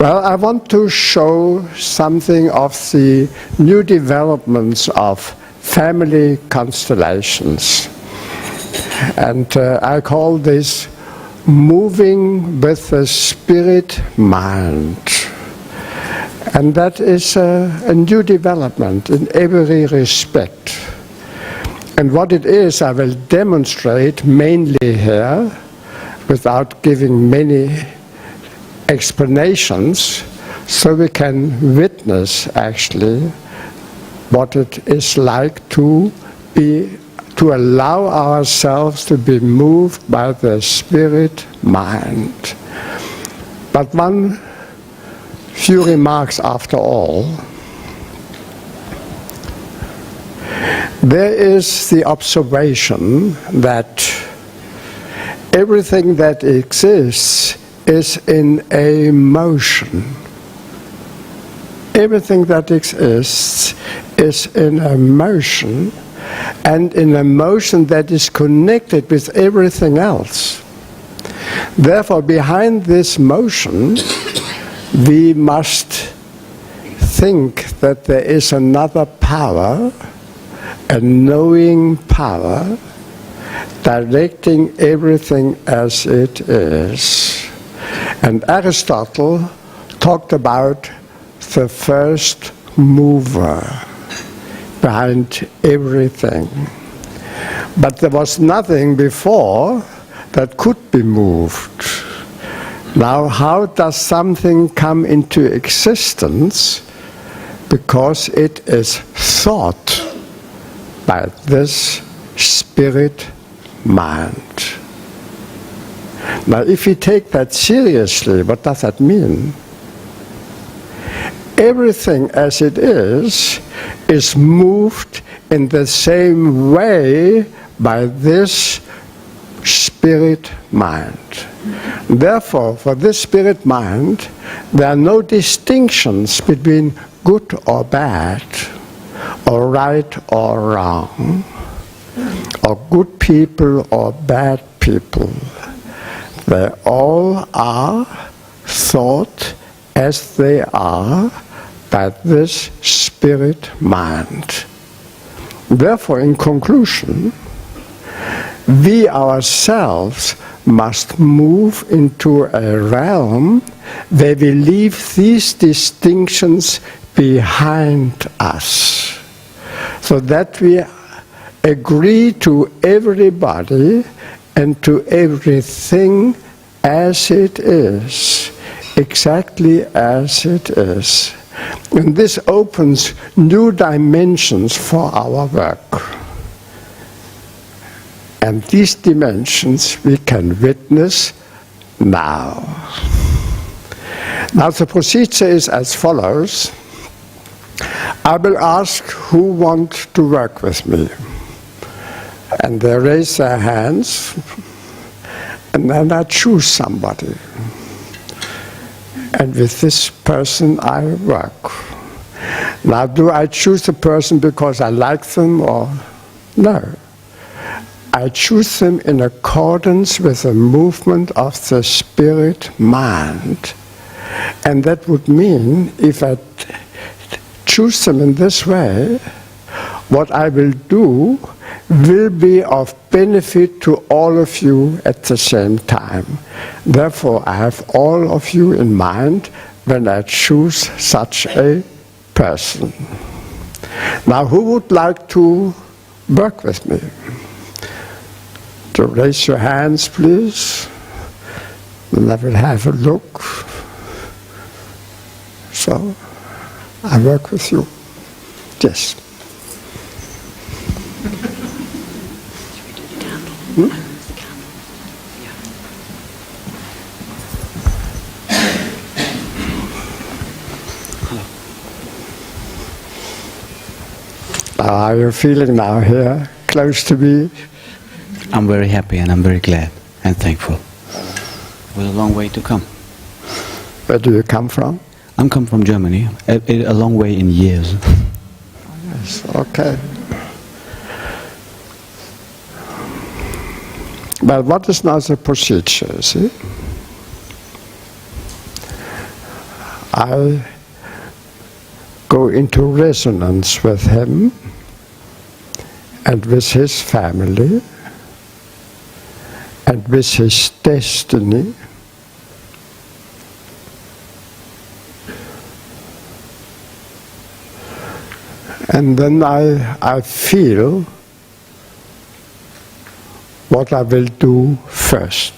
Well, I want to show something of the new developments of family constellations. And I call this moving with the spirit mind. And that is a new development in every respect. And what it is, I will demonstrate mainly here, without giving many explanations, so we can witness actually what it is like to allow ourselves to be moved by the spirit mind. But one few remarks after all. There is the observation that everything that exists is in a motion. Everything that exists is in a motion, and in a motion that is connected with everything else. Therefore, behind this motion, we must think that there is another power, a knowing power, directing everything as it is. And Aristotle talked about the first mover behind everything. But there was nothing before that could be moved. Now, how does something come into existence? Because it is thought by this spirit mind. Now, if we take that seriously, what does that mean? Everything as it is moved in the same way by this spirit mind. Therefore, for this spirit mind, there are no distinctions between good or bad, or right or wrong, or good people or bad people. They all are thought as they are by this spirit mind. Therefore, in conclusion, we ourselves must move into a realm where we leave these distinctions behind us, so that we agree to everybody and to everything as it is, exactly as it is. And this opens new dimensions for our work. And these dimensions we can witness now. Now the procedure is as follows. I will ask who wants to work with me. And they raise their hands, and then I choose somebody. And with this person I work. Now, do I choose the person because I like them or no? I choose them in accordance with the movement of the spirit mind. And that would mean, if I choose them in this way, what I will do will be of benefit to all of you at the same time. Therefore, I have all of you in mind when I choose such a person. Now, who would like to work with me? To raise your hands, please. And I will have a look. So, I work with you. Yes. How are you feeling now here, close to me? I'm very happy and I'm very glad and thankful. With a long way to come. Where do you come from? I'm come from Germany, a long way in years. Yes, okay. But what is now the procedure, see? I go into resonance with him and with his family and with his destiny. And then I feel what I will do first.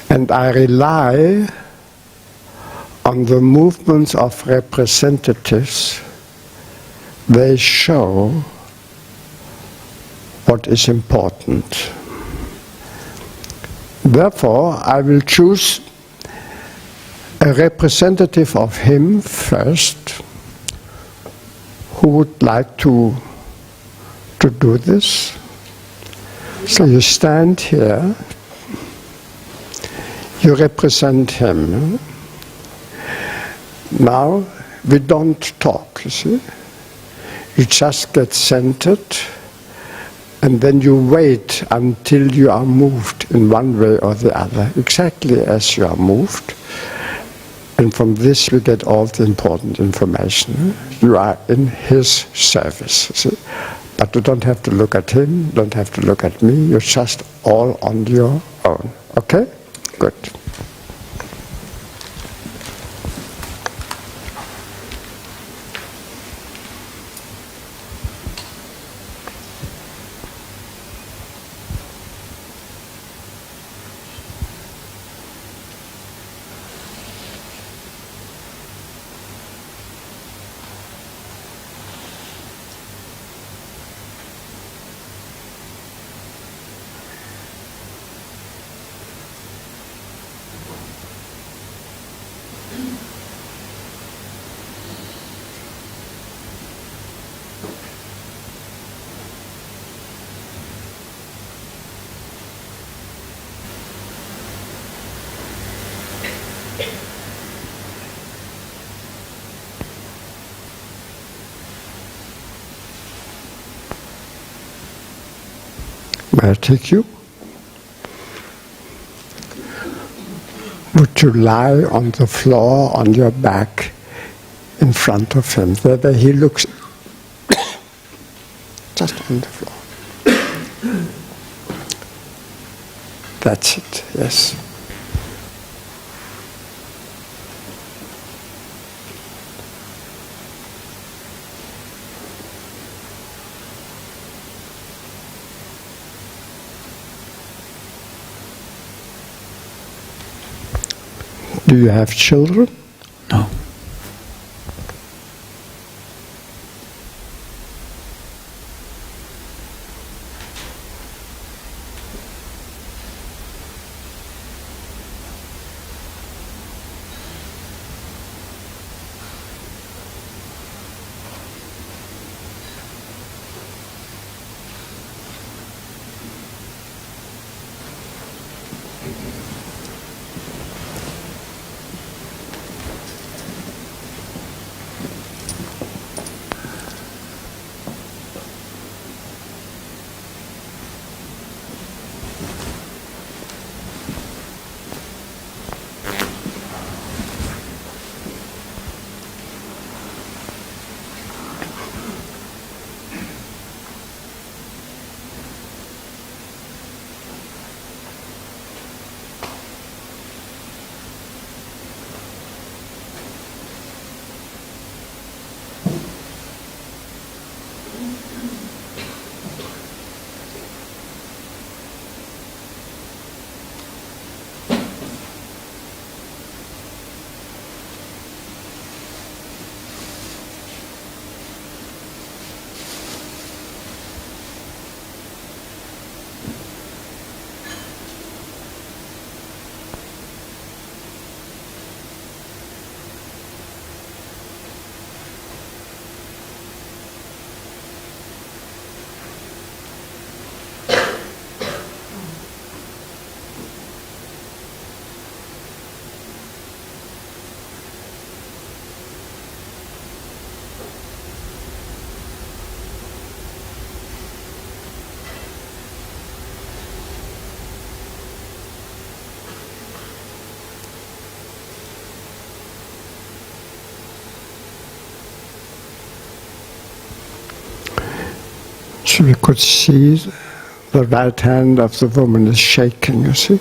And I rely on the movements of representatives. They show what is important. Therefore, I will choose a representative of him first, who would like to do this. So you stand here, you represent him. Now we don't talk, you see. You just get centered, and then you wait until you are moved in one way or the other, exactly as you are moved. And from this you get all the important information. You are in his service, you see. But you don't have to look at him, don't have to look at me, you're just all on your own. Okay? Good. May I take you? Would you lie on the floor on your back in front of him, where he looks just on the floor? That's it, yes. Do you have children? No. So we could see the right hand of the woman is shaking, you see.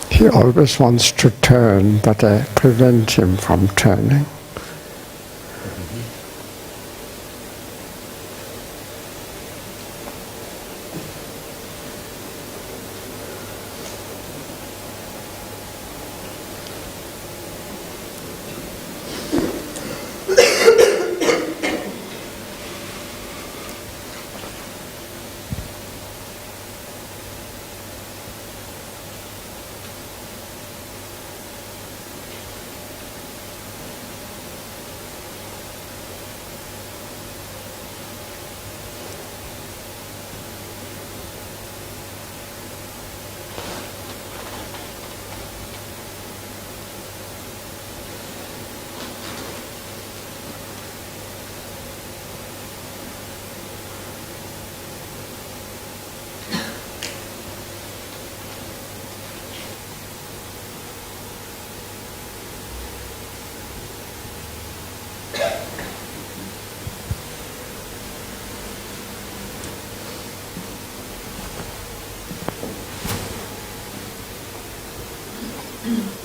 He always wants to turn, but I prevent him from turning.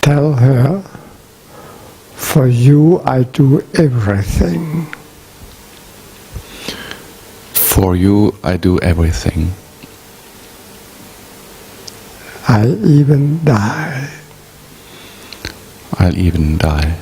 Tell her, for you I do everything. For you I do everything. I even die. I'll even die.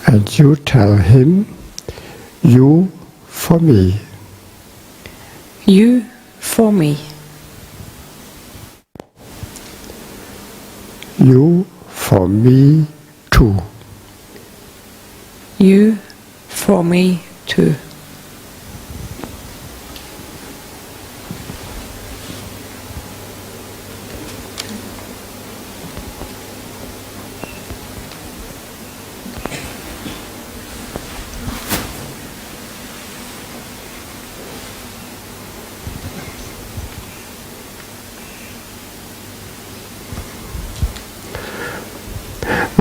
And you tell him, you for me. You for me. You for me too. You for me too.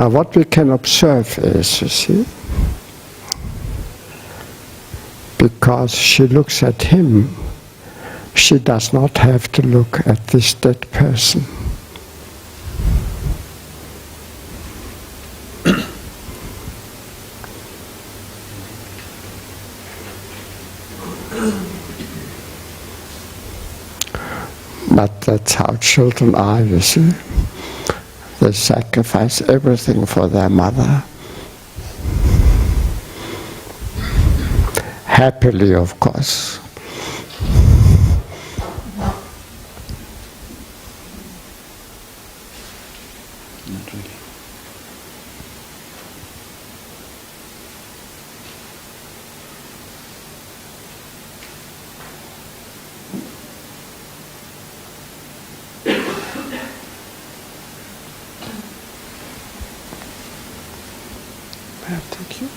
Now what we can observe is, you see, because she looks at him, she does not have to look at this dead person. But that's how children are, you see. They sacrifice everything for their mother. Happily, of course. Not really. Thank you.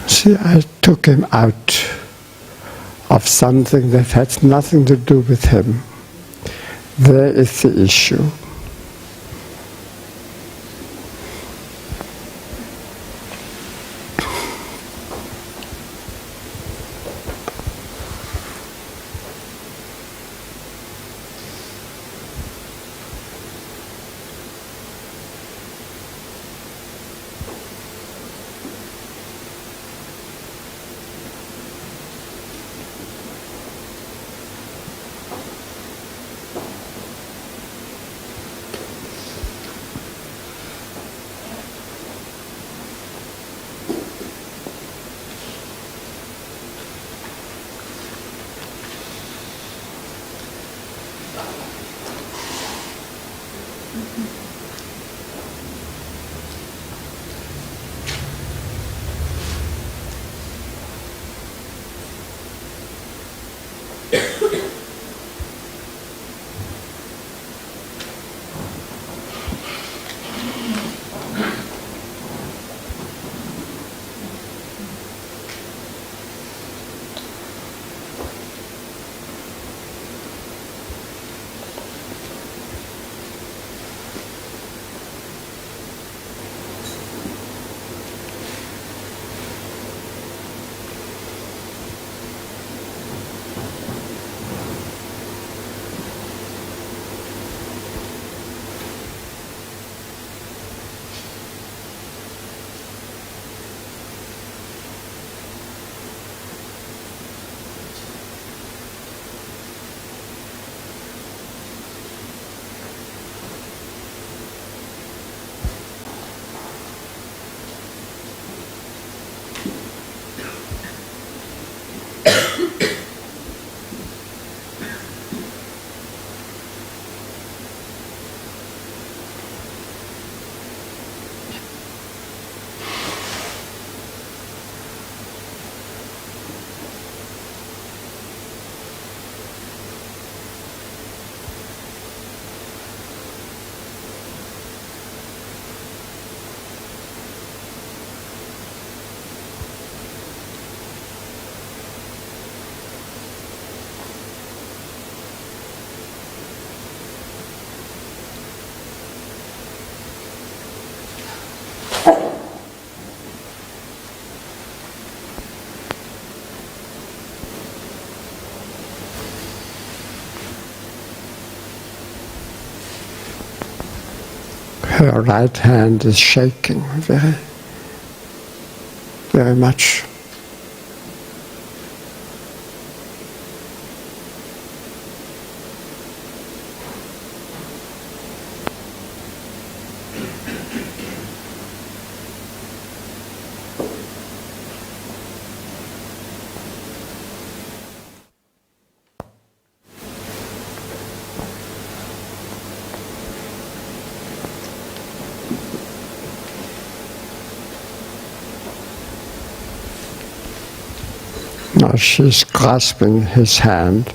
See, I took him out of something that had nothing to do with him. There is the issue. her right hand is shaking very, very much. Now she's grasping his hand.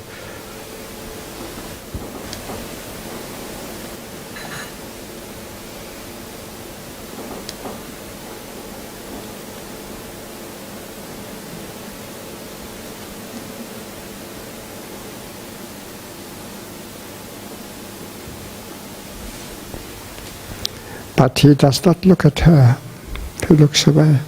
But he does not look at her. He looks away.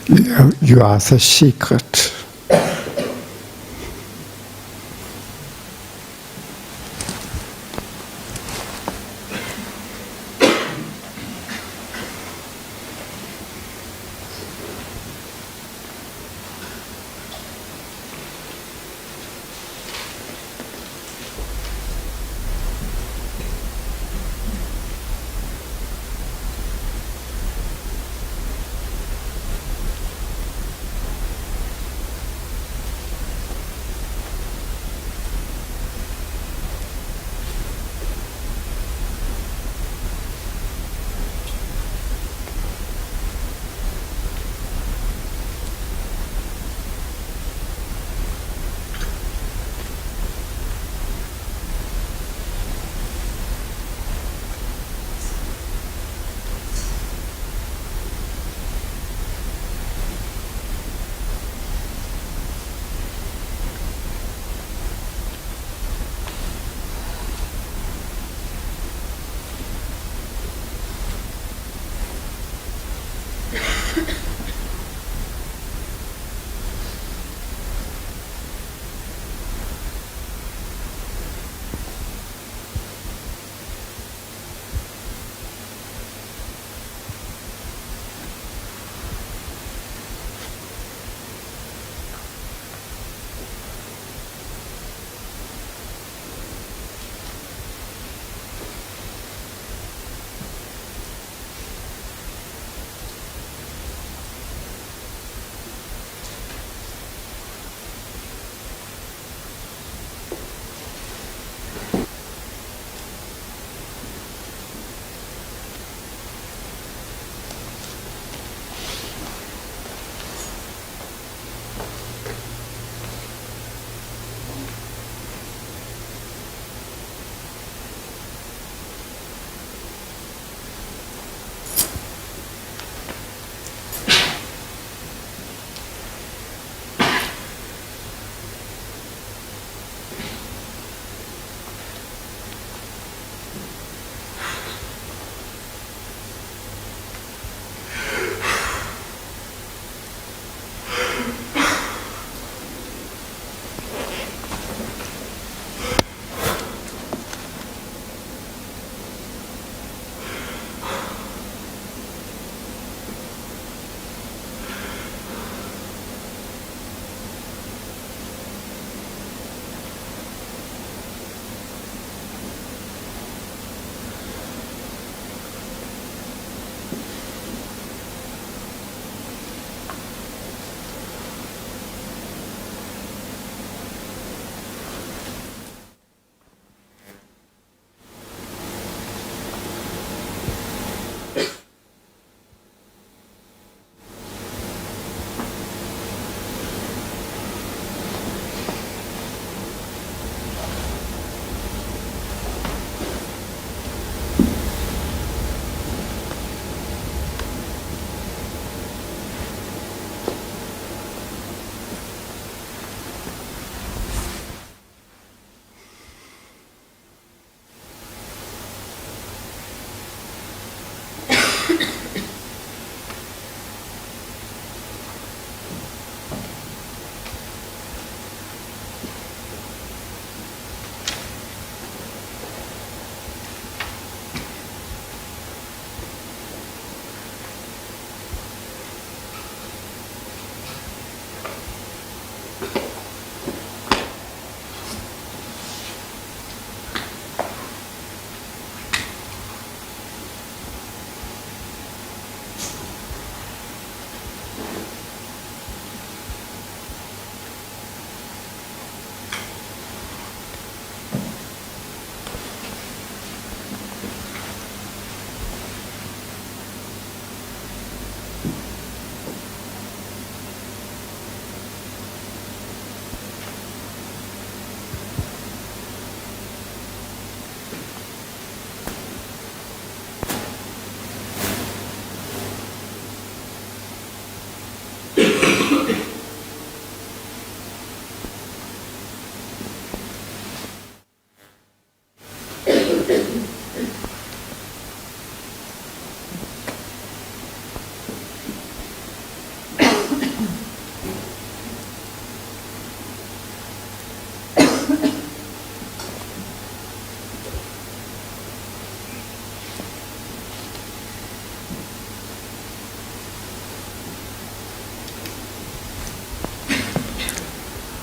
You are the secret.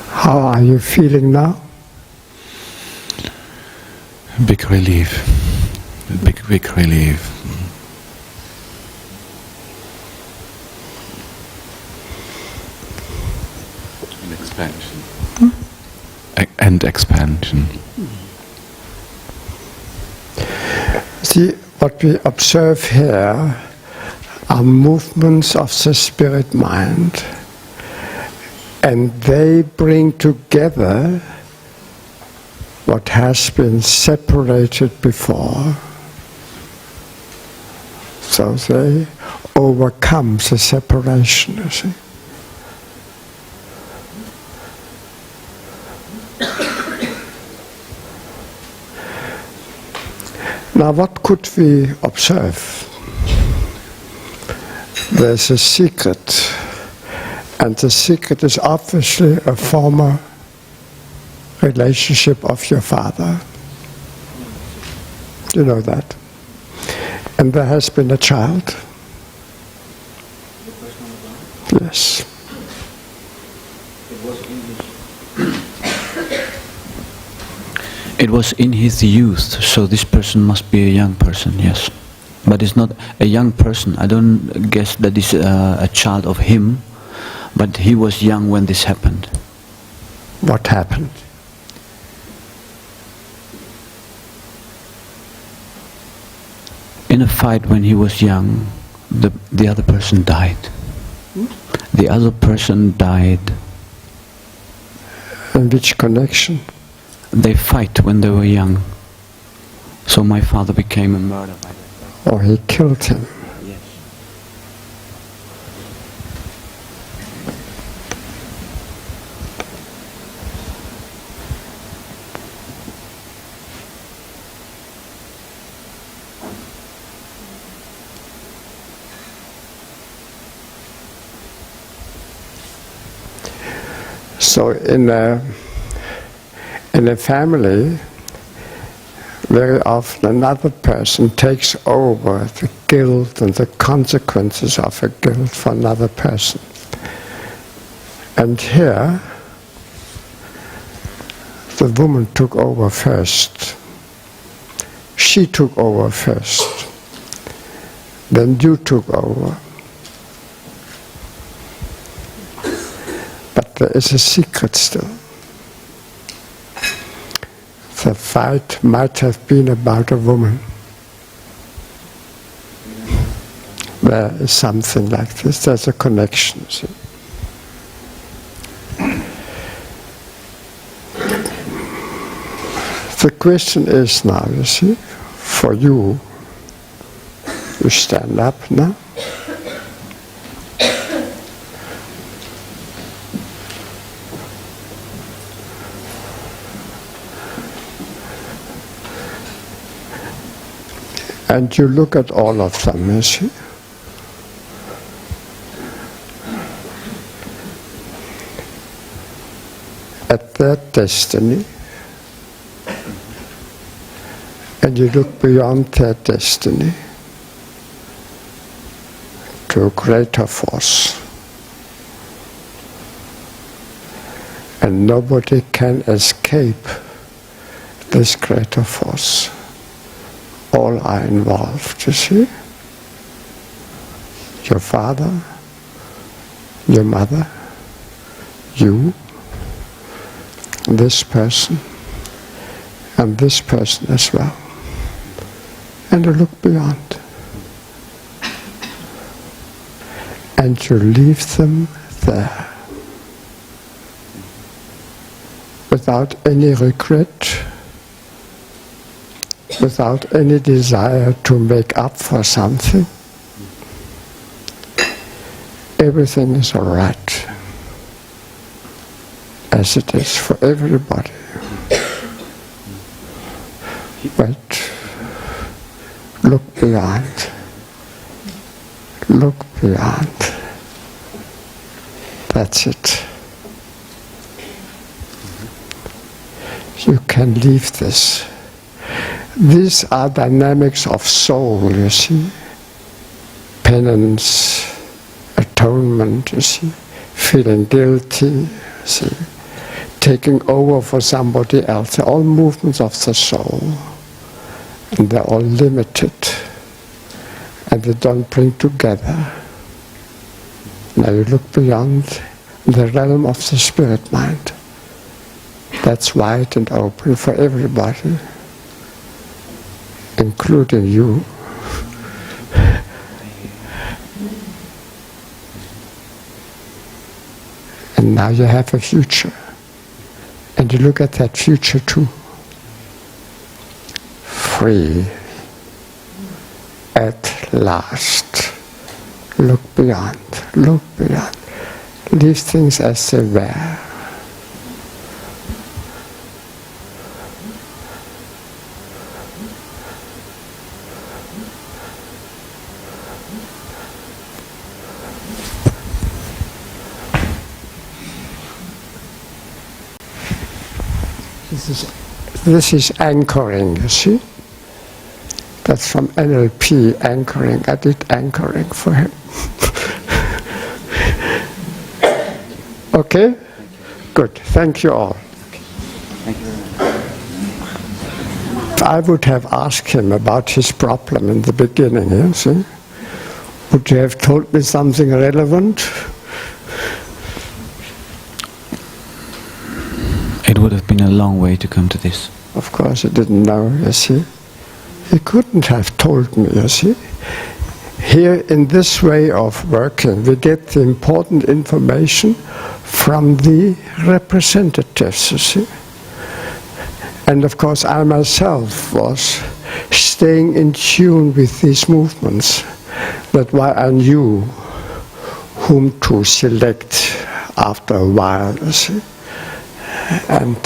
How are you feeling now? Big relief. Big relief. And expansion. And expansion. See, what we observe here are movements of the spirit mind, and they bring together what has been separated before. So they overcome the separation, you see. Now what could we observe? There's a secret, and the secret is obviously a former relationship of your father. You know that. And there has been a child. Yes. It was in his youth, so this person must be a young person, yes. But it's not a young person. I don't guess that it's a child of him, but he was young when this happened. What happened? In a fight when he was young, the other person died. The other person died. In which connection? They fight when they were young. So my father became a murderer by that. Or he killed him? Yes. So in a family, very often another person takes over the guilt and the consequences of a guilt for another person. And here, the woman took over first. She took over first. Then you took over. But there is a secret still. The fight might have been about a woman. There is something like this. There's a connection. See? The question is now, you see, for you, you stand up now. And you look at all of them, you see. At their destiny. And you look beyond their destiny to a greater force. And nobody can escape this greater force. All are involved, you see. Your father, your mother, you, this person, and this person as well. And you look beyond. And you leave them there. Without any regret, without any desire to make up for something. Everything is all right, as it is for everybody. But look beyond. Look beyond. That's it. You can leave this. These are dynamics of soul, you see. penance, atonement, you see, feeling guilty, you see, taking over for somebody else. They're all movements of the soul, and they're all limited, and they don't bring together. Now you look beyond the realm of the spirit mind. That's wide and open for everybody, including you. And now you have a future. And you look at that future too. Free. At last. Look beyond. Look beyond. Leave things as they were. This is anchoring, you see? That's from NLP, anchoring. I did anchoring for him. Okay? Good. Thank you all. Thank you very much. I would have asked him about his problem in the beginning, you see? Would you have told me something relevant? It would have been a long way to come to this. Of course, he didn't know, you see. He couldn't have told me, you see. Here, in this way of working, we get the important information from the representatives, you see. And of course, I myself was staying in tune with these movements. That's why I knew whom to select after a while, you see. And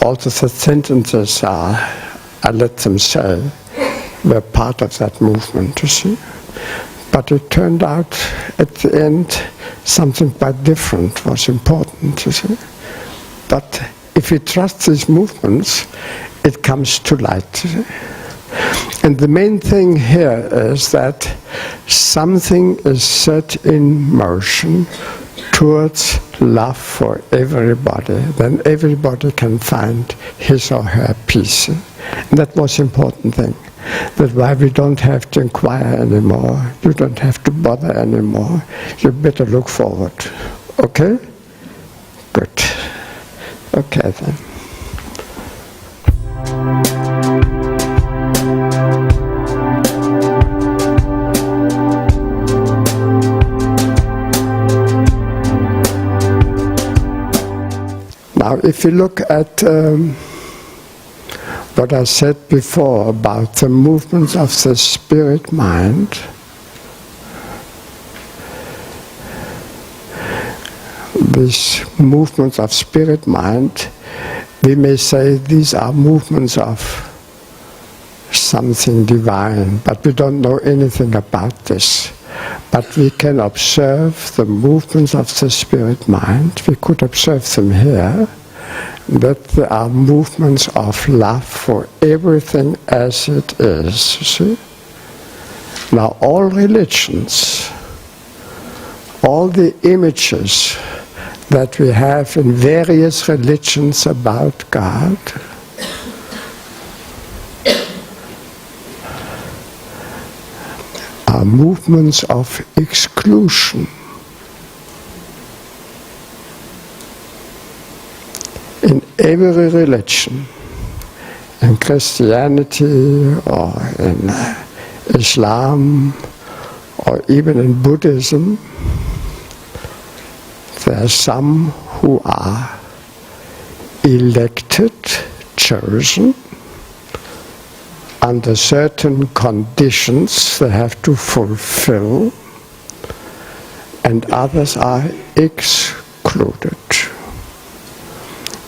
also the sentences I let them say were part of that movement, you see. But it turned out at the end something quite different was important, you see. But if you trust these movements, it comes to light, you see. And the main thing here is that something is set in motion towards love for everybody, then everybody can find his or her peace. And that was the important thing. That's why we don't have to inquire anymore. You don't have to bother anymore. You better look forward. Okay? Good. Okay then. Now, if you look at what I said before about the movements of the spirit mind, these movements of spirit mind, we may say these are movements of something divine, but we don't know anything about this. But we can observe the movements of the spirit mind. We could observe them here, that there are movements of love for everything as it is, you see. Now all religions, all the images that we have in various religions about God, are movements of exclusion. In every religion, in Christianity or in Islam or even in Buddhism, there are some who are elected, chosen, under certain conditions they have to fulfill, and others are excluded.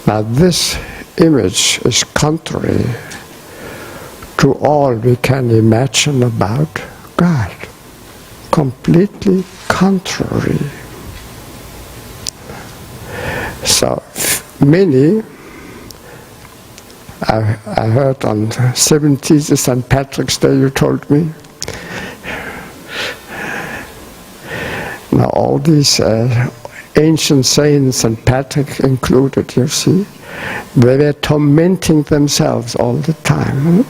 Now this image is contrary to all we can imagine about God. Completely contrary. So many, I heard on 17th St. Patrick's Day, you told me, Now all these ancient saints, and Patrick included, you see, they were tormenting themselves all the time.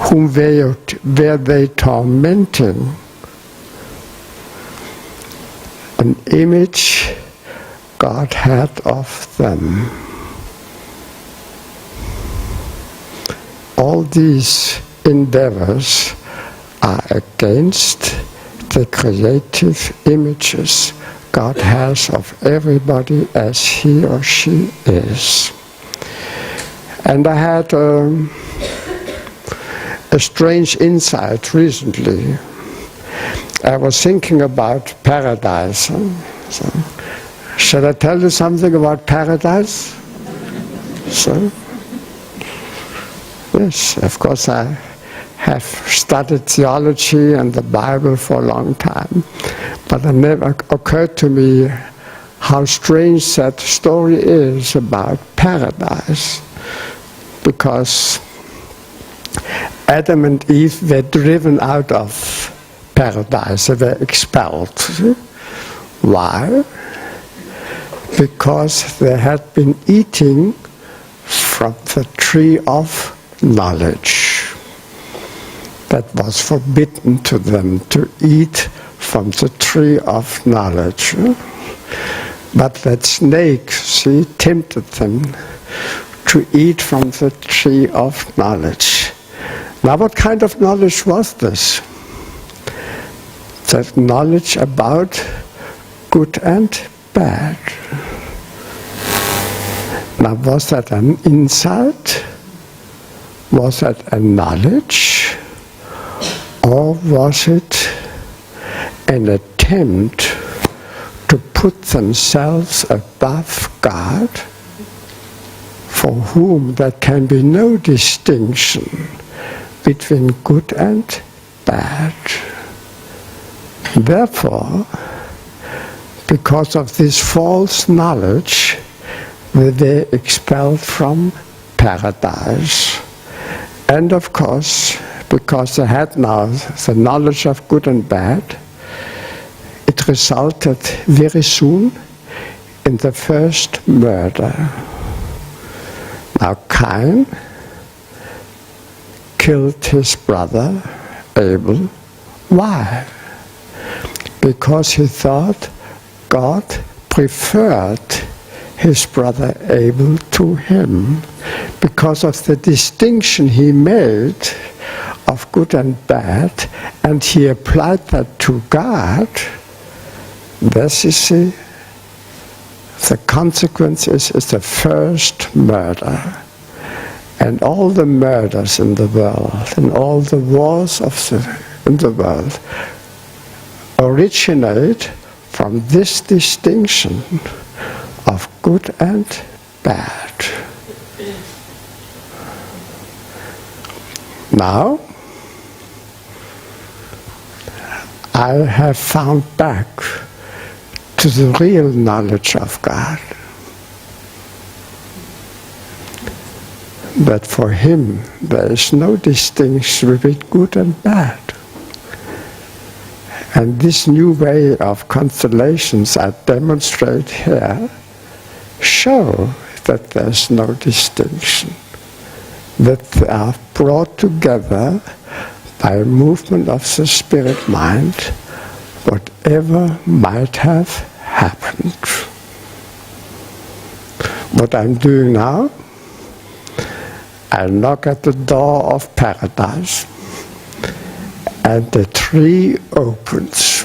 Whom were they tormenting? An image God had of them. All these endeavors are against the creative images God has of everybody as he or she is. And I had a strange insight recently. I was thinking about paradise. So, shall I tell you something about paradise? So, yes, of course I have studied theology and the Bible for a long time, but it never occurred to me how strange that story is about paradise, because Adam and Eve were driven out of paradise, they were expelled. Why? Because they had been eating from the tree of knowledge. That was forbidden to them to eat from the tree of knowledge. But that snake, see, tempted them to eat from the tree of knowledge. Now what kind of knowledge was this? That knowledge about good and bad. Now was that an insight? Was that a knowledge? Or was it an attempt to put themselves above God, for whom there can be no distinction between good and bad? Therefore, because of this false knowledge, they were expelled from paradise. And of course, because they had now the knowledge of good and bad, it resulted very soon in the first murder. Now Cain killed his brother Abel. Why? Because he thought God preferred his brother Abel to him, because of the distinction he made of good and bad, and he applied that to God. Thus you see, the consequence is the first murder. And all the murders in the world, and all the wars in the world, originate from this distinction of good and bad. Now, I have found back to the real knowledge of God. That for him there is no distinction between good and bad. And this new way of constellations I demonstrate here show that there's no distinction, that they are brought together by a movement of the spirit mind, whatever might have happened. What I'm doing now, I knock at the door of paradise, and the tree opens.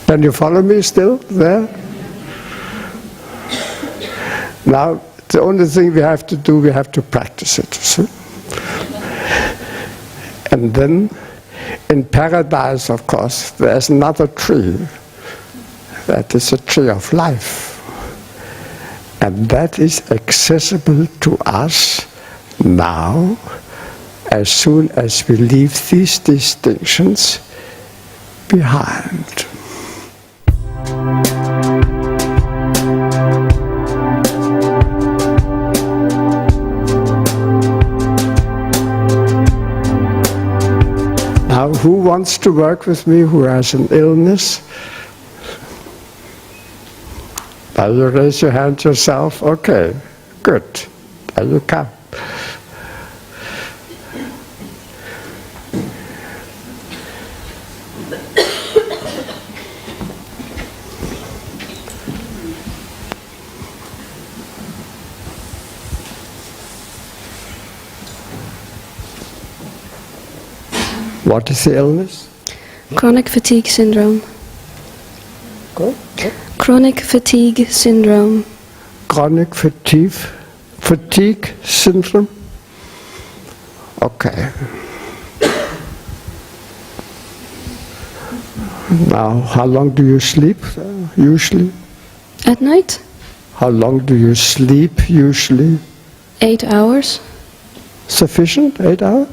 Can you follow me still there? Now, the only thing we have to do, we have to practice it. See? And then, in paradise, of course, there's another tree. That is a tree of life. And that is accessible to us now, as soon as we leave these distinctions behind. who wants to work with me who has an illness? Now you raise your hand yourself. Okay, good. There you come. What is the illness? Chronic fatigue syndrome. Good. Chronic fatigue syndrome. Chronic fatigue syndrome? Okay. Now, how long do you sleep usually? At night, How long do you sleep usually? 8 hours. Sufficient? 8 hours?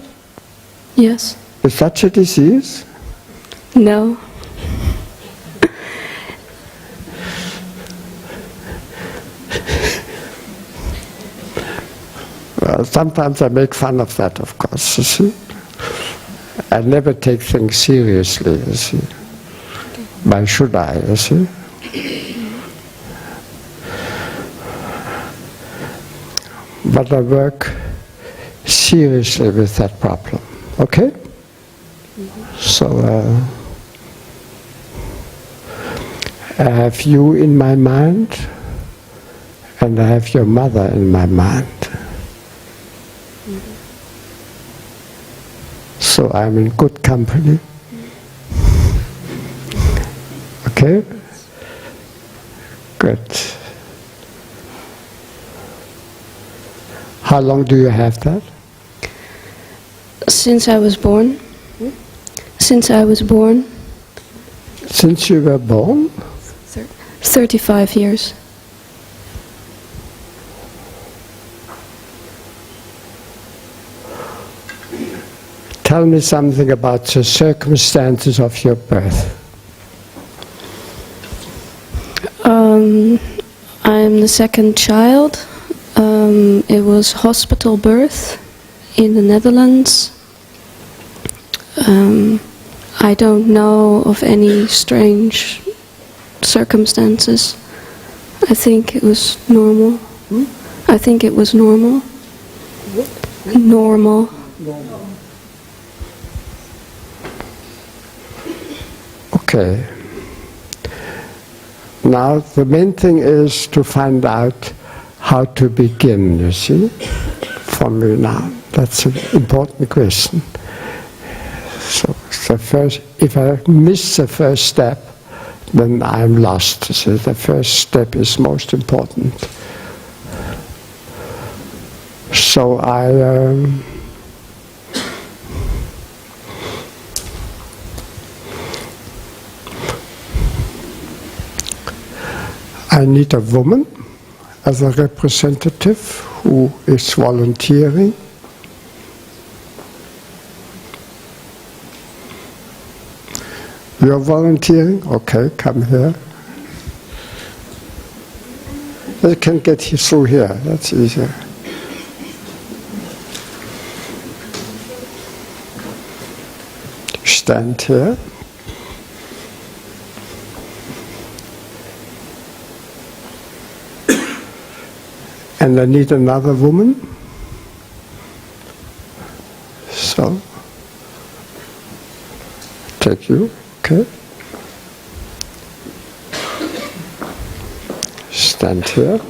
Yes. Is such a disease? No. Well, sometimes I make fun of that, of course, you see. I never take things seriously, you see. Why should I, you see? But I work seriously with that problem, okay? So, I have you in my mind, and I have your mother in my mind. So I'm in good company. Okay? Good. How long do you have that? Since I was born. Since I was born. Since you were born? 35 years. Tell me something about the circumstances of your birth. I'm the second child. It was hospital birth in the Netherlands. I don't know of any strange circumstances. I think it was normal. I think it was normal. Normal. Okay. Now the main thing is to find out how to begin, you see, for me now. That's an important question. So the first, if I miss the first step, then I'm lost. So the first step is most important. So I need a woman as a representative who is volunteering. You're volunteering? Okay, come here. You can get through here, that's easier. Stand here. And I need another woman. So, take you, okay? Stand here.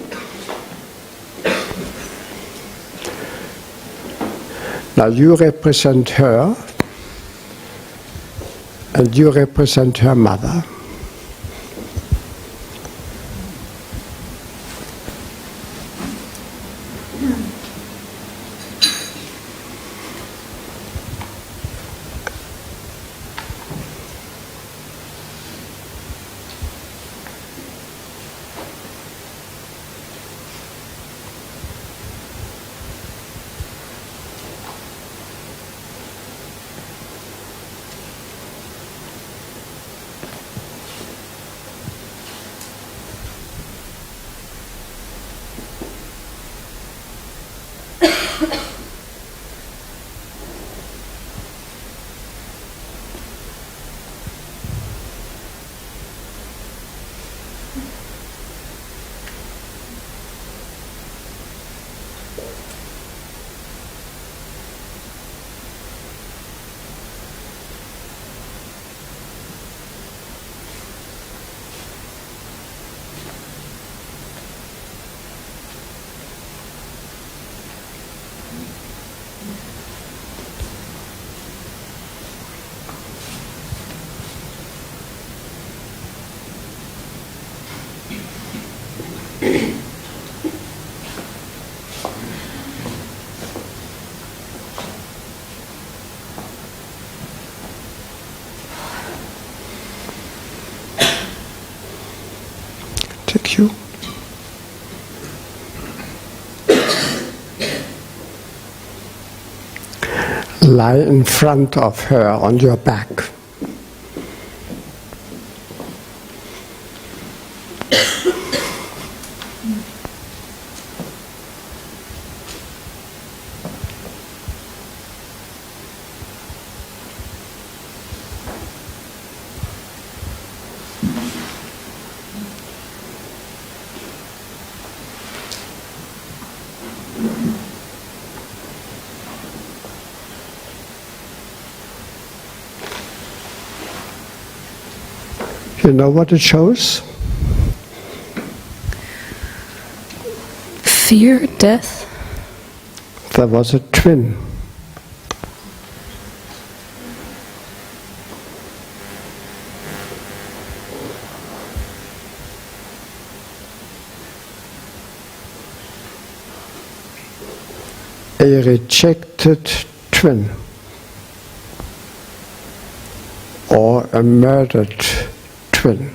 Now you represent her, and you represent her mother. ask you? Lie in front of her on your back. You know what it shows? Fear, death. There was a twin. A rejected twin. Or a murdered twin.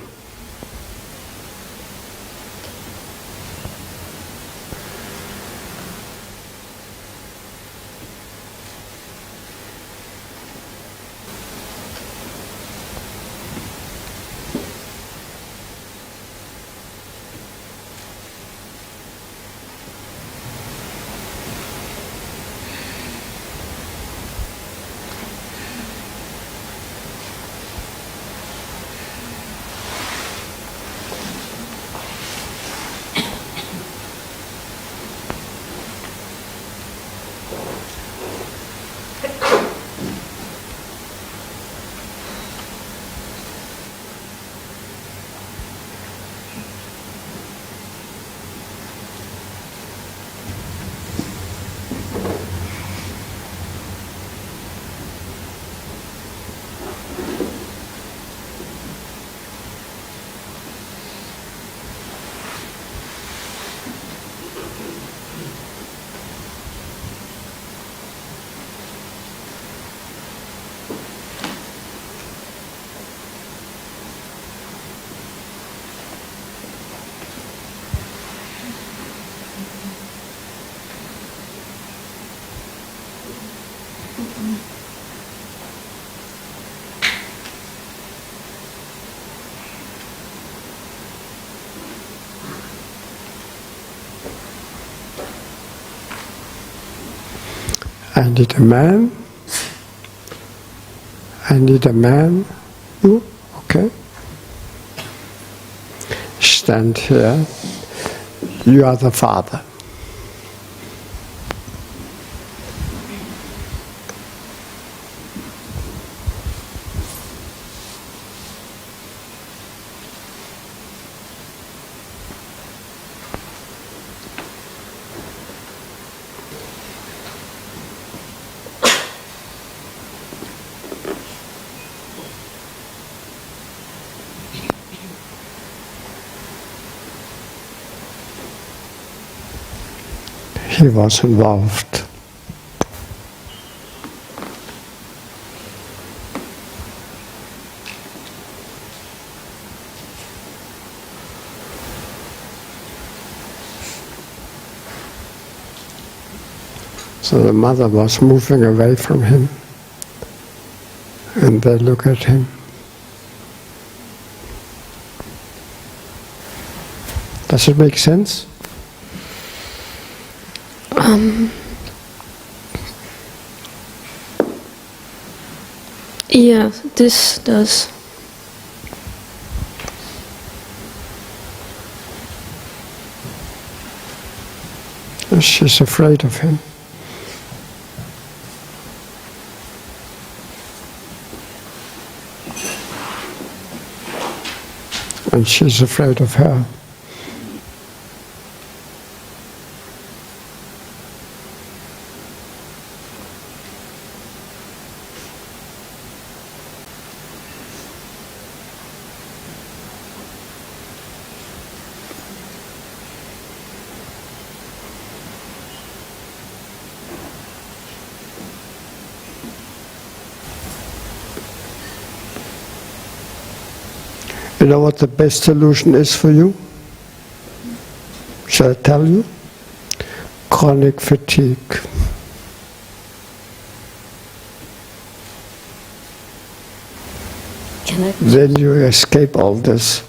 I need a man. I need a man. You? Okay. Stand here. You are the father. He was involved. So the mother was moving away from him, and they look at him. Does it make sense? Yeah, this does. She's afraid of him. And she's afraid of her. You know what the best solution is for you? Shall I tell you? Chronic fatigue. Can I? Then you escape all this.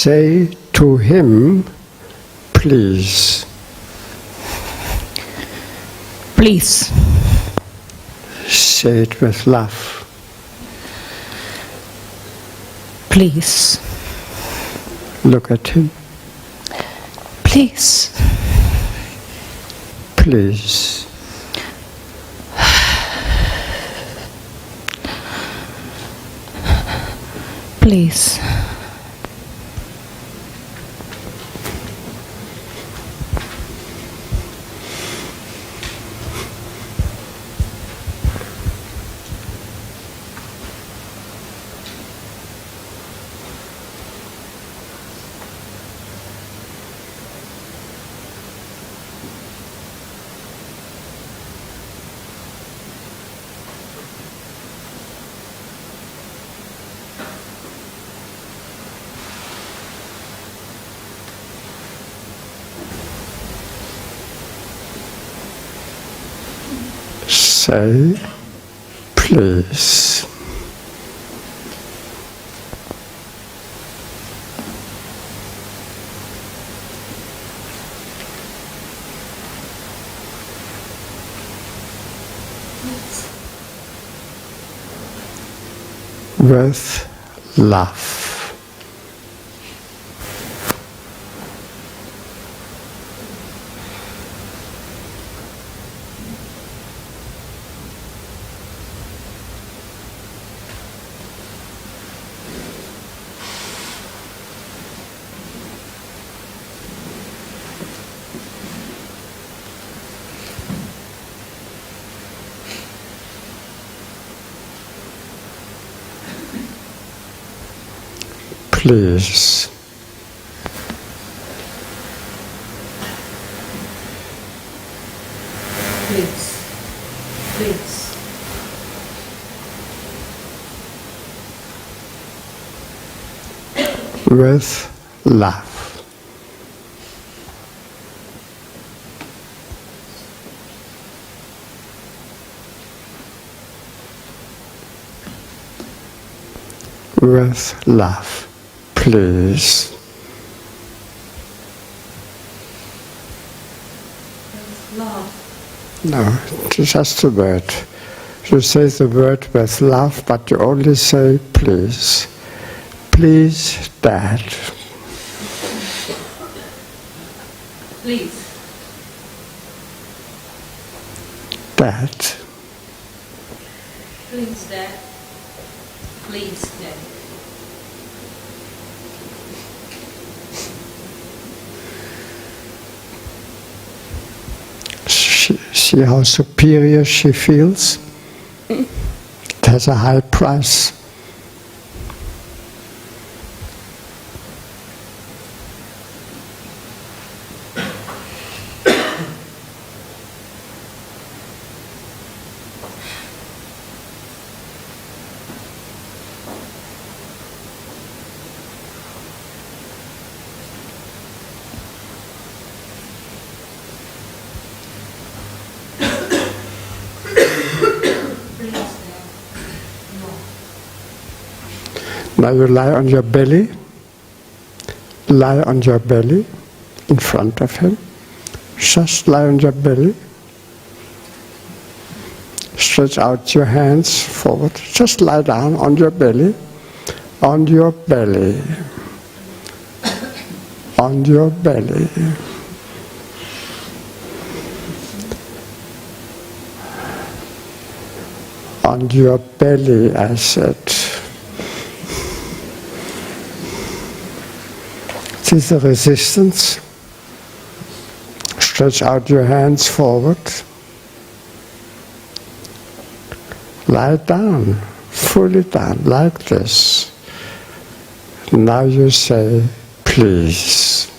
Say to him, please. Please. Say it with love. Please. Look at him. Please. Please. Please. Say, please. With love. Please. Please. Please. With love. With love. Please. Love. No, just the word. You say the word with love, but you only say please. Please, Dad. Please. Dad. Please, Dad. Please, Dad. See how superior she feels? It has a high price. Now you lie on your belly. Lie on your belly in front of him. Just lie on your belly. Stretch out your hands forward. Just lie down on your belly. On your belly. On your belly. on your belly, I said. See the resistance? Stretch out your hands forward. Lie down, fully down, like this. Now you say, please.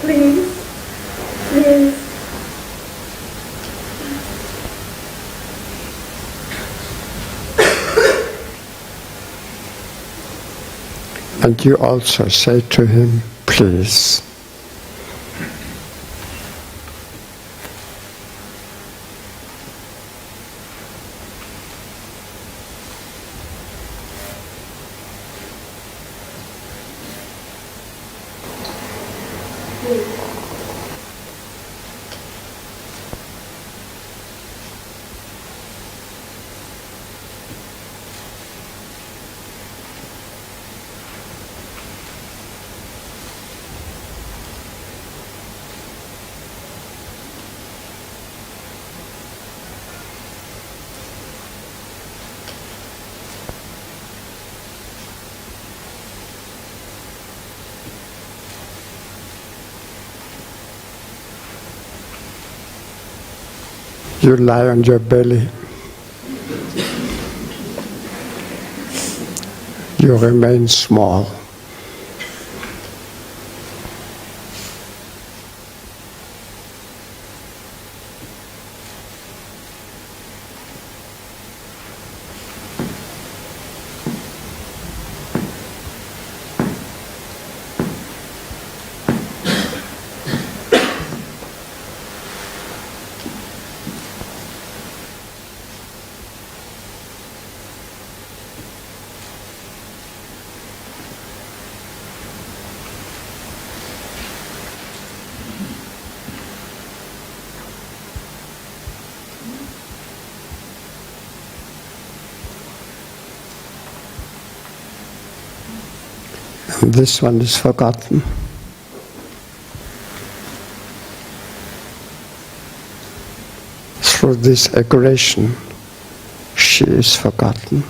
Please, please. And you also say to him, please. You lie on your belly. You remain small. And this one is forgotten. Through this aggression, she is forgotten.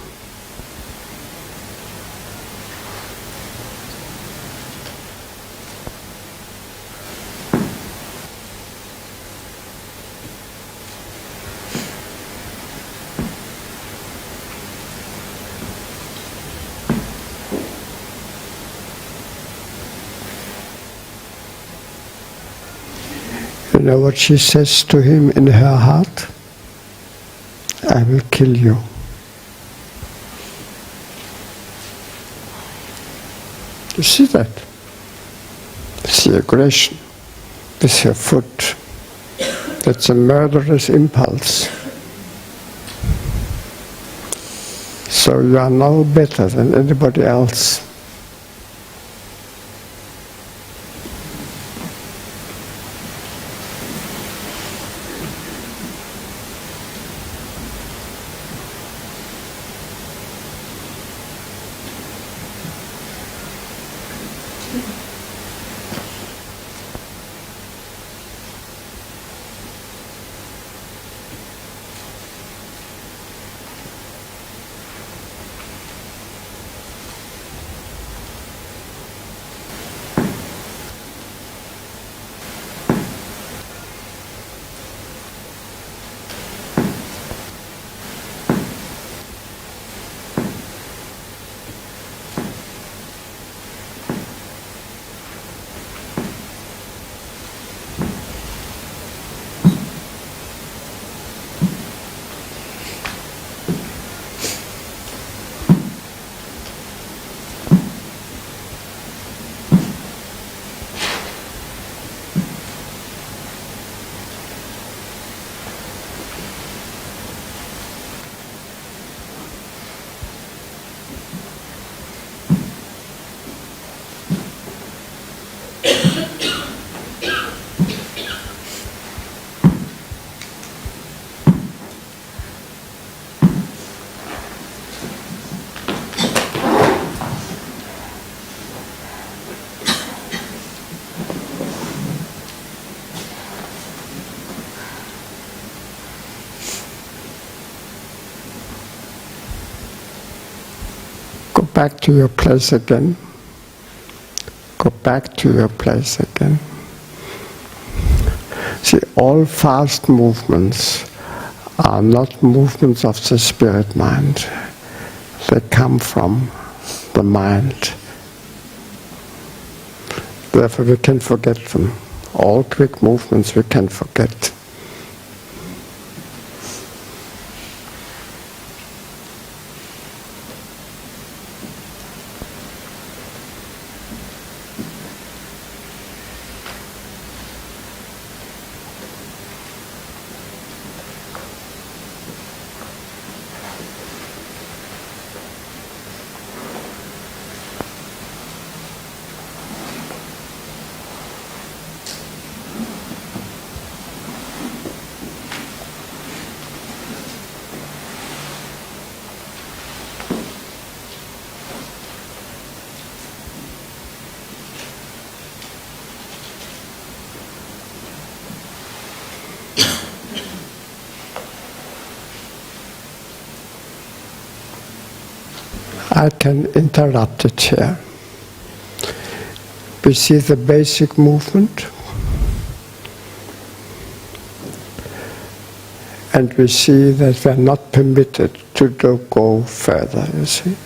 You know what she says to him in her heart? I will kill you. You see that? It's the aggression with her foot. That's a murderous impulse. So you are no better than anybody else. back to your place again. Go back to your place again. See, all fast movements are not movements of the spirit mind. They come from the mind. Therefore we can forget them. All quick movements we can forget. I can interrupt it here. We see the basic movement, and we see that we are not permitted to go further, you see.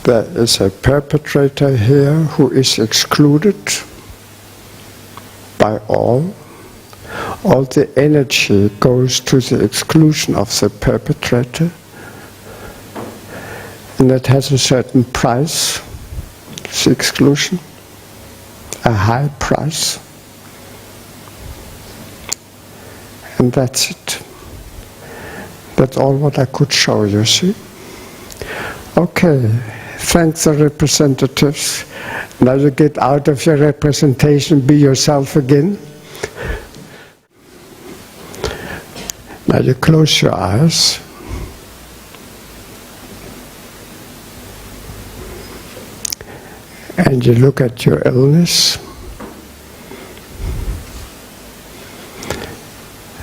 There is a perpetrator here who is excluded by all. All the energy goes to the exclusion of the perpetrator. And it has a certain price, this exclusion, a high price. And that's it. That's all what I could show you, see? Okay, thanks the representatives. Now you get out of your representation, be yourself again. Now you close your eyes. And you look at your illness,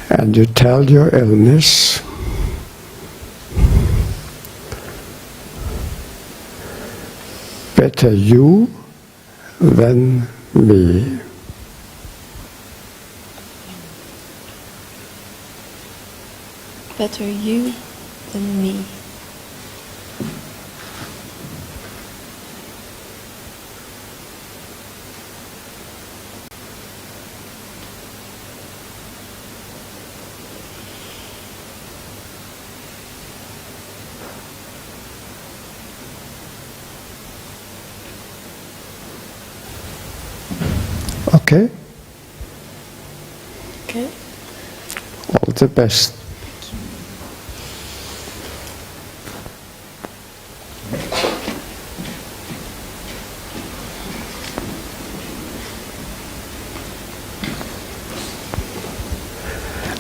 and you tell your illness, better you than me. Better you than me. Okay? Okay. All the best.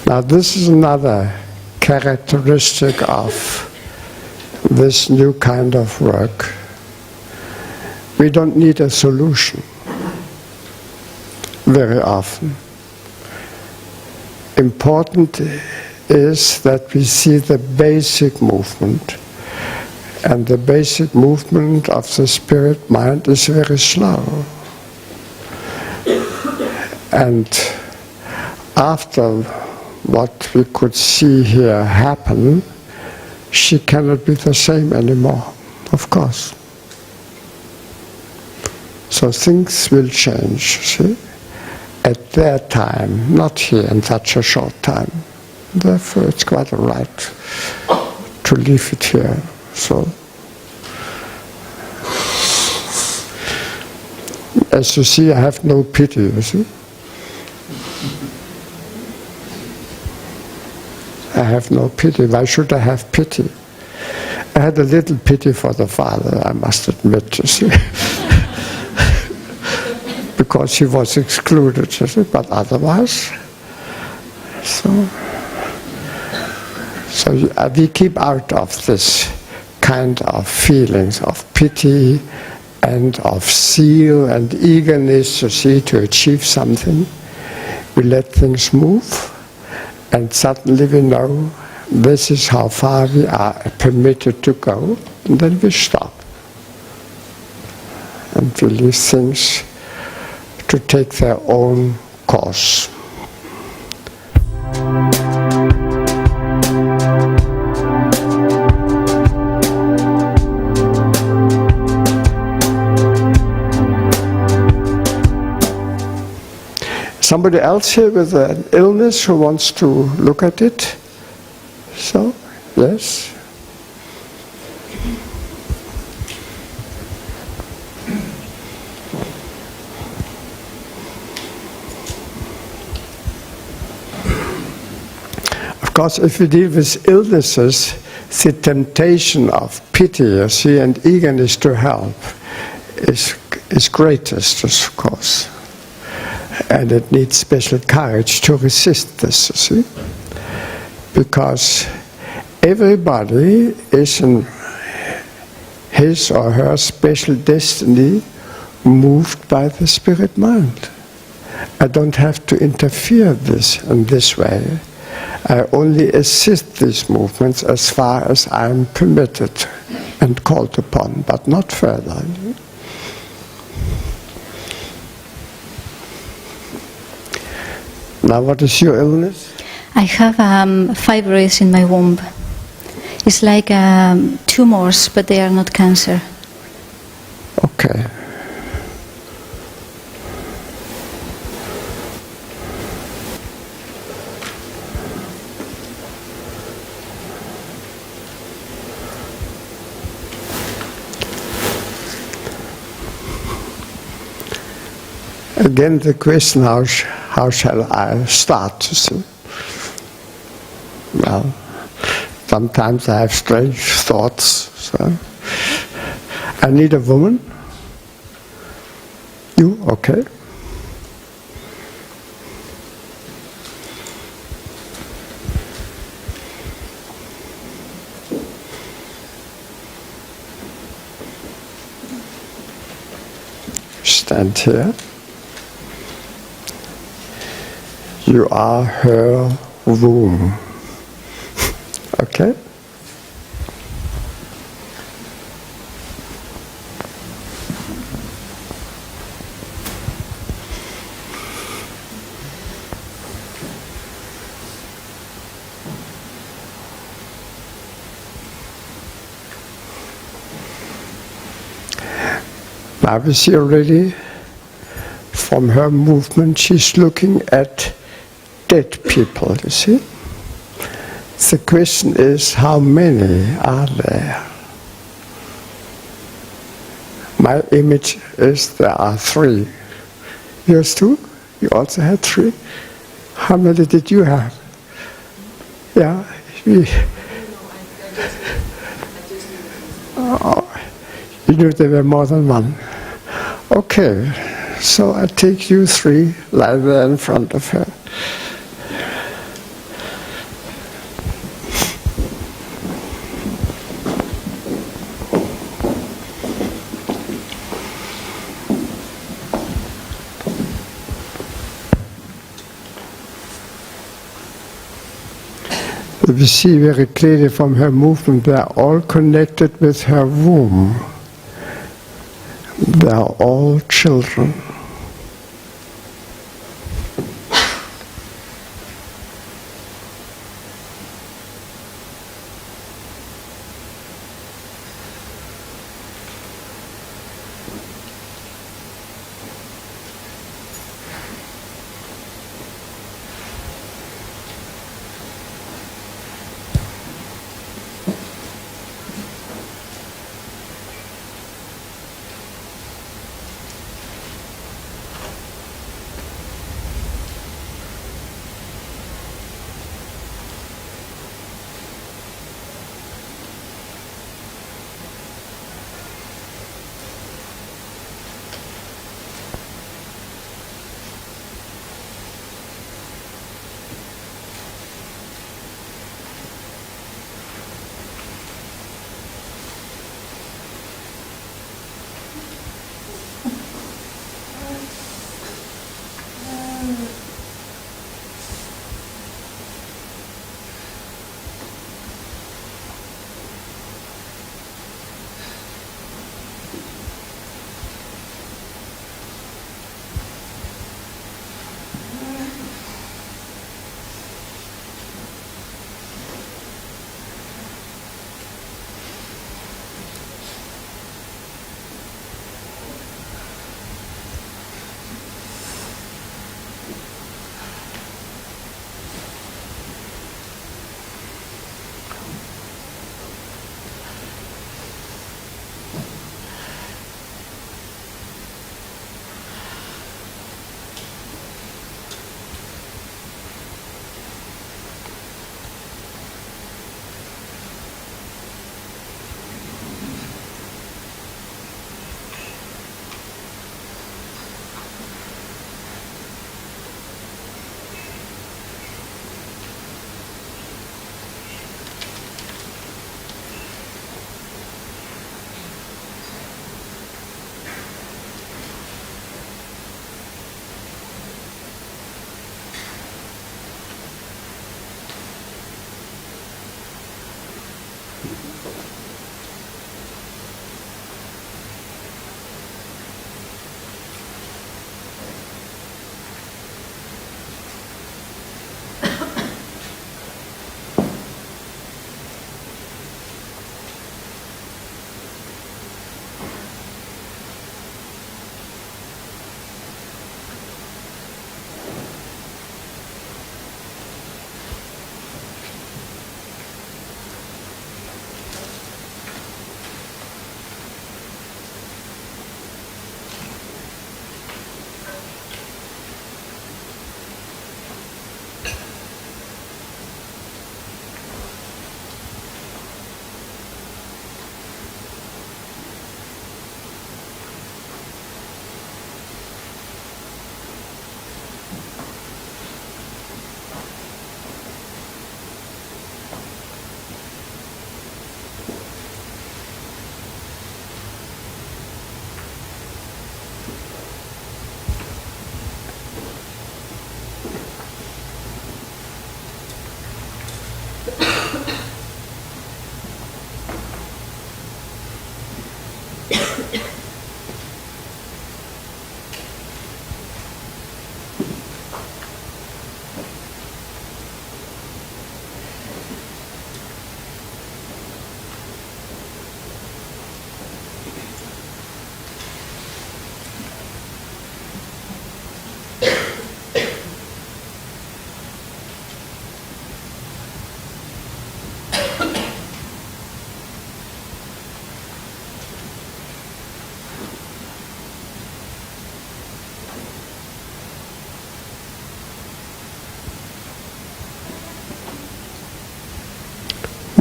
Now this is another characteristic of this new kind of work. We don't need a solution very often. Important is that we see the basic movement. And the basic movement of the spirit mind is very slow. And after what we could see here happen, she cannot be the same anymore, of course. So things will change, see? At their time, not here in such a short time. Therefore it's quite all right to leave it here. So, as you see, I have no pity, you see? I have no pity. Why should I have pity? I had a little pity for the father, I must admit, you see. Because he was excluded, you see, but otherwise. So we keep out of this kind of feelings of pity and of zeal and eagerness, you see, to achieve something. We let things move, and suddenly we know this is how far we are permitted to go, and then we stop. and we leave things to take their own course. Somebody else here with an illness who wants to look at it? So, yes? Of course, if we deal with illnesses, the temptation of pity, you see, and eagerness to help is greatest, of course. And it needs special courage to resist this, you see. Because everybody is in his or her special destiny moved by the spirit mind. I don't have to interfere in this way. I only assist these movements as far as I am permitted and called upon, but not further. Now, what is your illness? I have fibroids in my womb. It's like tumors, but they are not cancer. Okay. Again, the question, how shall I start? So, well, sometimes I have strange thoughts. So. I need a woman. You? Okay. Stand here. You are her womb. Okay? Now we see already from her movement she's looking at dead people, you see? The question is, how many are there? My image is there are 3. Yours too? You also had 3? How many did you have? Yeah? Oh, you knew there were more than 1. Okay, so I take you 3, lie there in front of her. We see very clearly from her movement they are all connected with her womb. They are all children.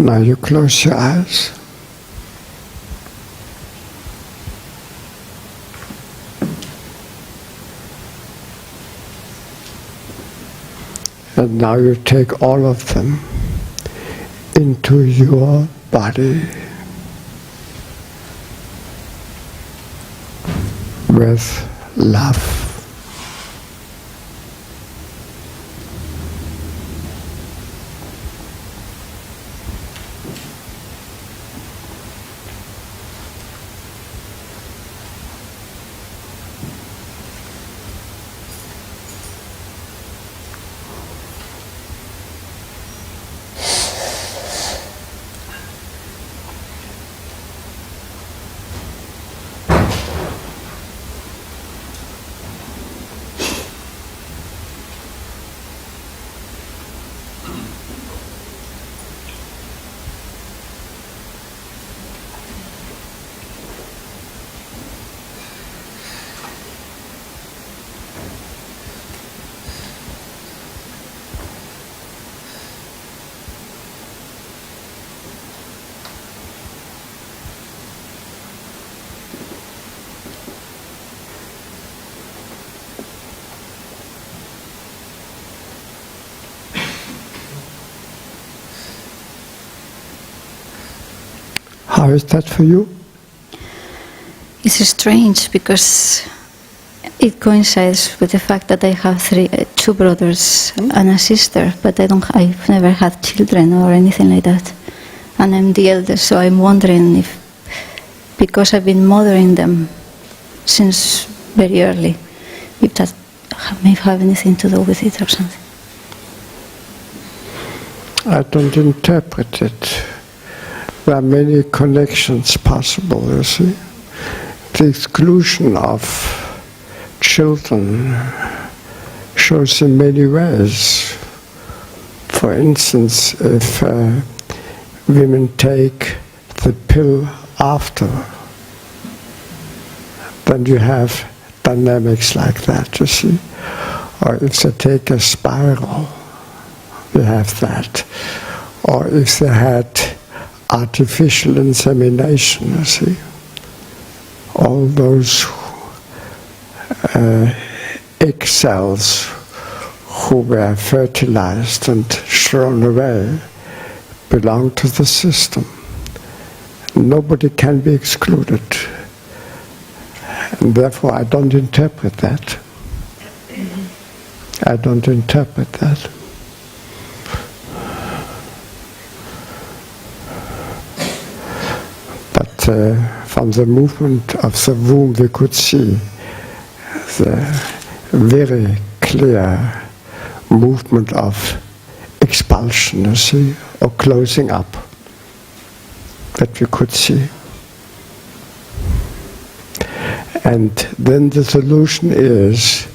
Now you close your eyes. And now you take all of them into your body with love. How is that for you? It's strange because it coincides with the fact that I have two brothers and a sister, but I've never had children or anything like that. And I'm the eldest, so I'm wondering if, because I've been mothering them since very early, if that may have anything to do with it or something. I don't interpret it. There are many connections possible, you see. The exclusion of children shows in many ways. For instance, if women take the pill after, then you have dynamics like that, you see. Or if they take a spiral, you have that. Or if they had artificial insemination, you see. All those egg cells who were fertilized and thrown away belong to the system. Nobody can be excluded. And therefore I don't interpret that. I don't interpret that. From the movement of the womb we could see the very clear movement of expulsion, you see, or closing up that we could see. And then the solution is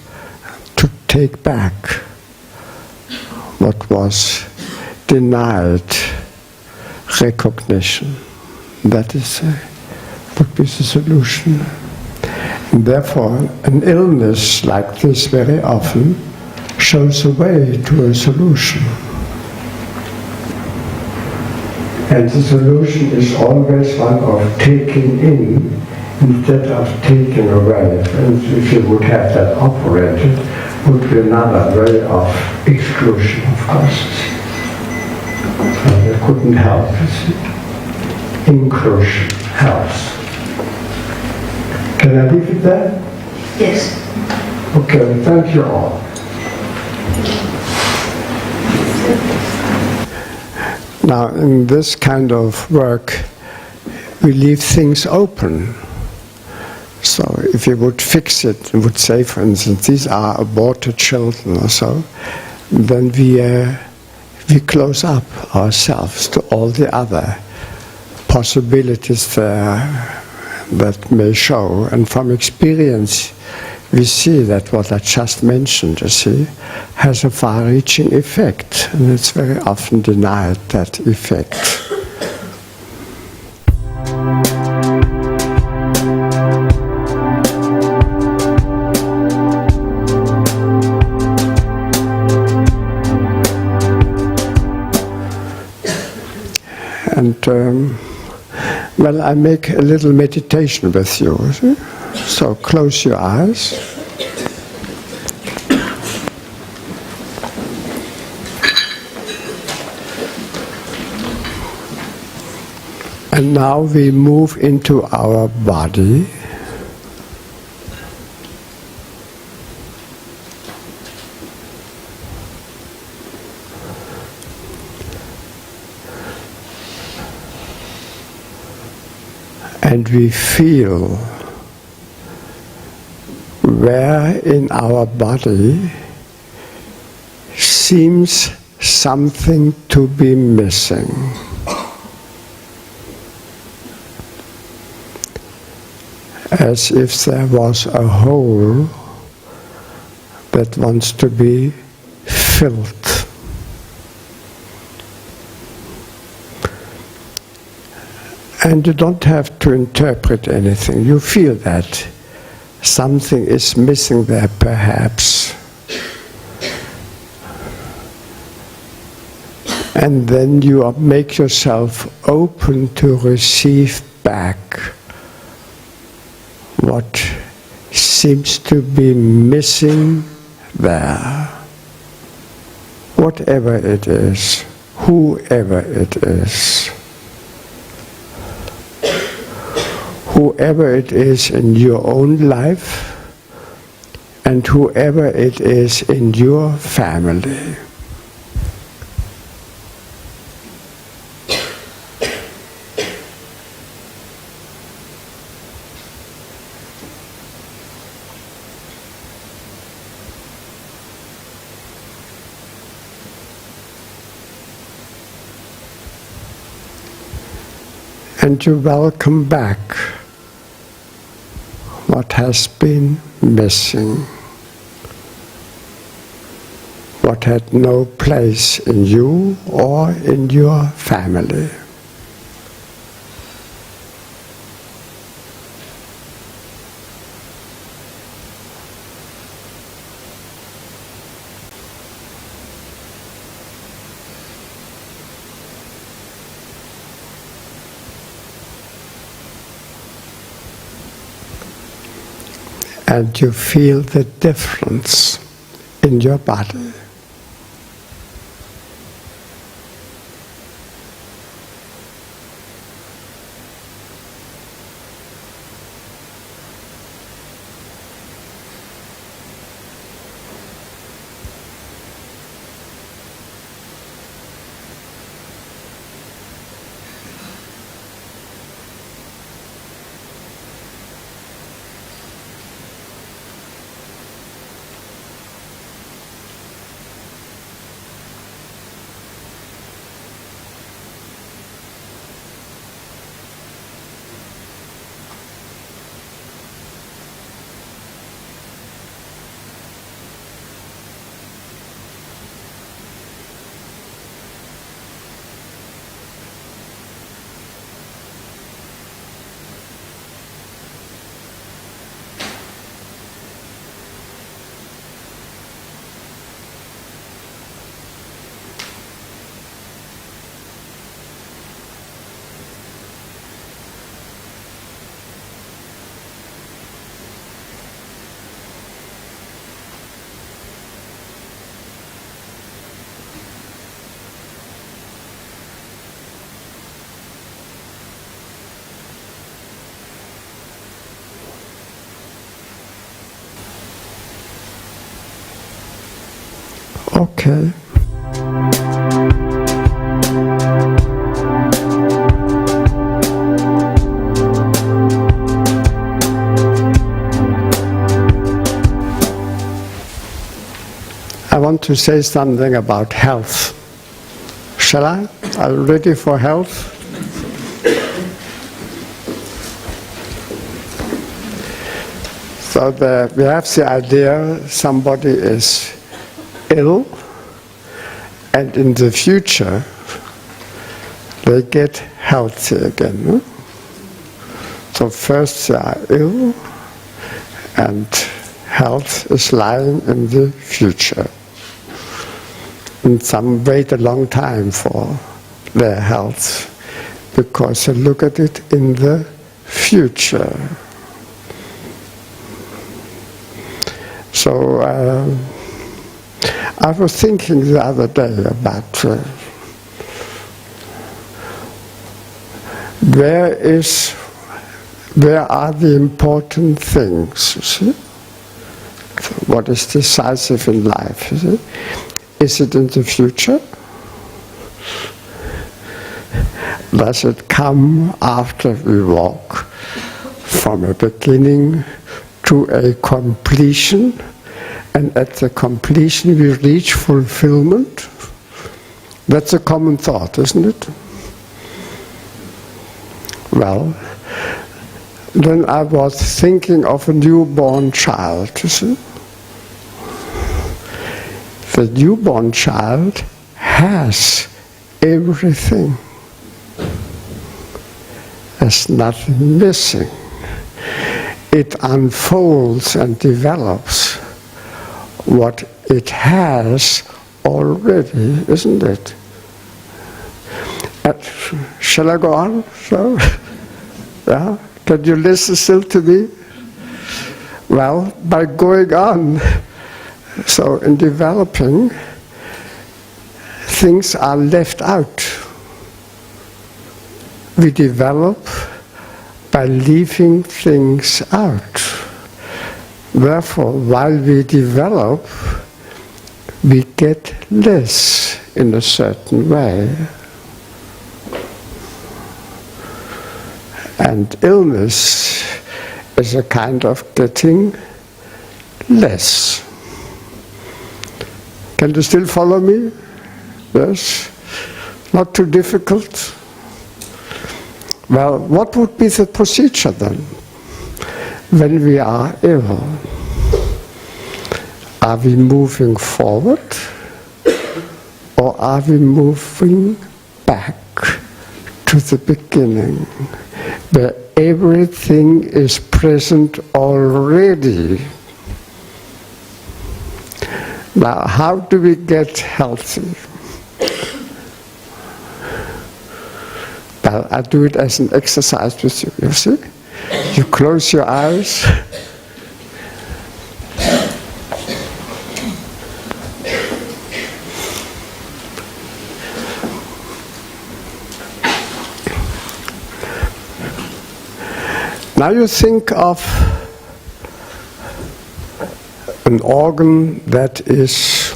to take back what was denied recognition. That is would be the solution. And therefore, an illness like this very often shows a way to a solution. And the solution is always one of taking in instead of taking away. And if you would have that operated, would be another way of exclusion, of course. And they couldn't help, you see. Inclusion helps. Can I leave it there? Yes. Okay, thank you all. Now, in this kind of work, we leave things open. So, if you would fix it, and would say, for instance, these are aborted children or so, then we close up ourselves to all the other possibilities there that may show. And from experience, we see that what I just mentioned, you see, has a far-reaching effect, and it's very often denied, that effect. And well, I make a little meditation with you. So close your eyes. And now we move into our body. And we feel where in our body seems something to be missing. As if there was a hole that wants to be filled. And you don't have to interpret anything. You feel that something is missing there, perhaps. And then you make yourself open to receive back what seems to be missing there. Whatever it is, whoever it is. Whoever it is in your own life and whoever it is in your family. And you welcome back what has been missing, what had no place in you or in your family. And you feel the difference in your body. Okay. I want to say something about health. Shall I? Are you ready for health? So we have the idea somebody is ill, and in the future they get healthy again. No? So first they are ill, and health is lying in the future. And some wait a long time for their health, because they look at it in the future. So I was thinking the other day about where are the important things, you see? What is decisive in life, you see? Is it in the future? Does it come after we walk from a beginning to a completion, and at the completion we reach fulfillment? That's a common thought, isn't it? Well, then I was thinking of a newborn child, you see. The newborn child has everything. There's nothing missing. It unfolds and develops what it has already, isn't it? Shall I go on? So, yeah? Can you listen still to me? Well, by going on, so in developing, things are left out. We develop by leaving things out. Therefore, while we develop, we get less in a certain way. And illness is a kind of getting less. Can you still follow me? Yes? Not too difficult? Well, what would be the procedure then when we are ill? Are we moving forward or are we moving back to the beginning, where everything is present already? Now, how do we get healthy? Well, I do it as an exercise with you, you see? You close your eyes. Now you think of an organ that is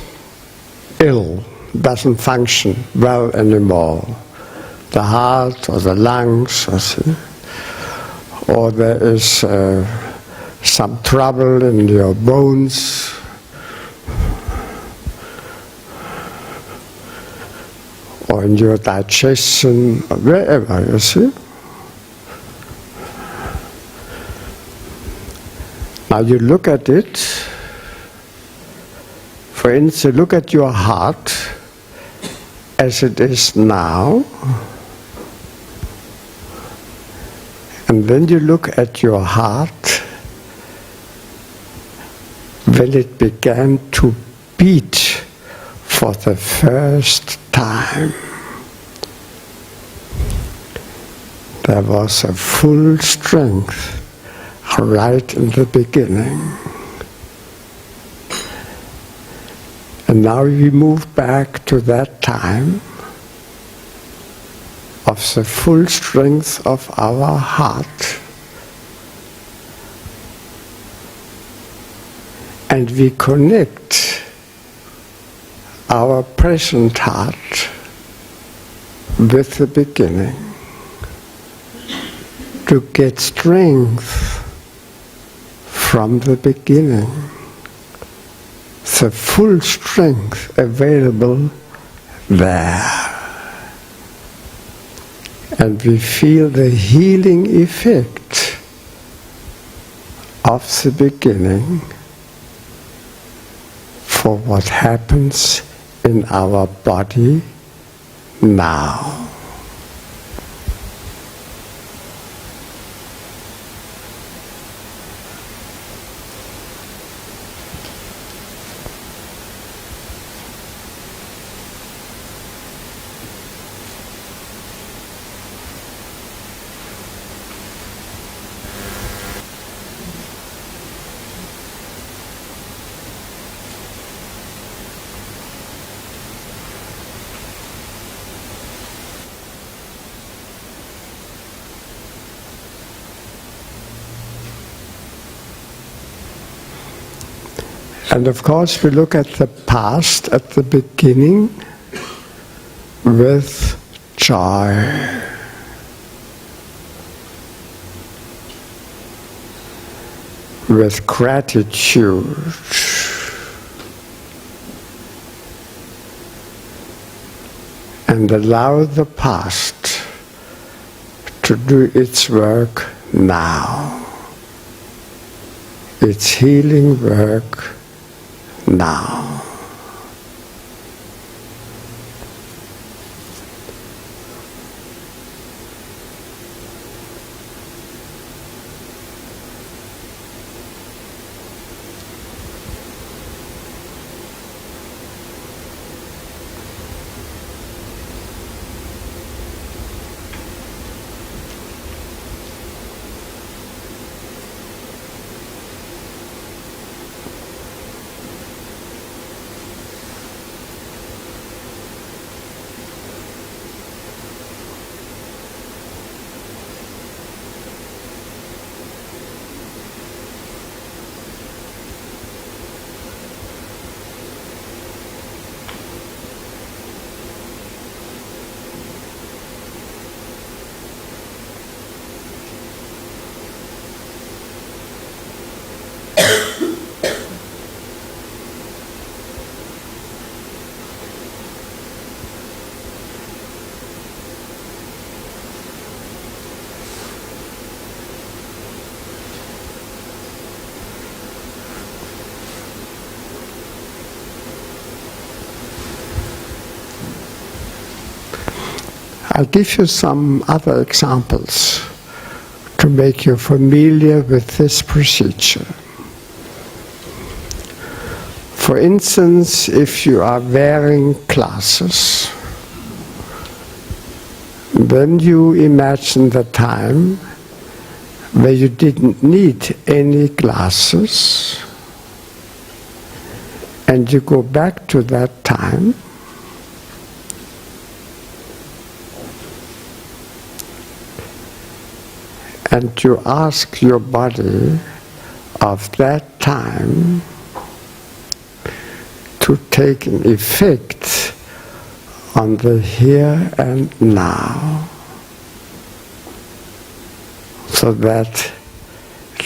ill, doesn't function well anymore. The heart or the lungs, or there is some trouble in your bones, or in your digestion, or wherever, you see. Now you look at it. For instance, look at your heart as it is now. And then you look at your heart when it began to beat for the first time. There was a full strength right in the beginning. And now we move back to that time of the full strength of our heart. And we connect our present heart with the beginning to get strength from the beginning. The full strength available there. And we feel the healing effect of the beginning for what happens in our body now. And of course we look at the past at the beginning with joy. With gratitude. And allow the past to do its work now. Its healing work now. I'll give you some other examples to make you familiar with this procedure. For instance, if you are wearing glasses, then you imagine the time where you didn't need any glasses, and you go back to that time. And you ask your body of that time to take an effect on the here and now, so that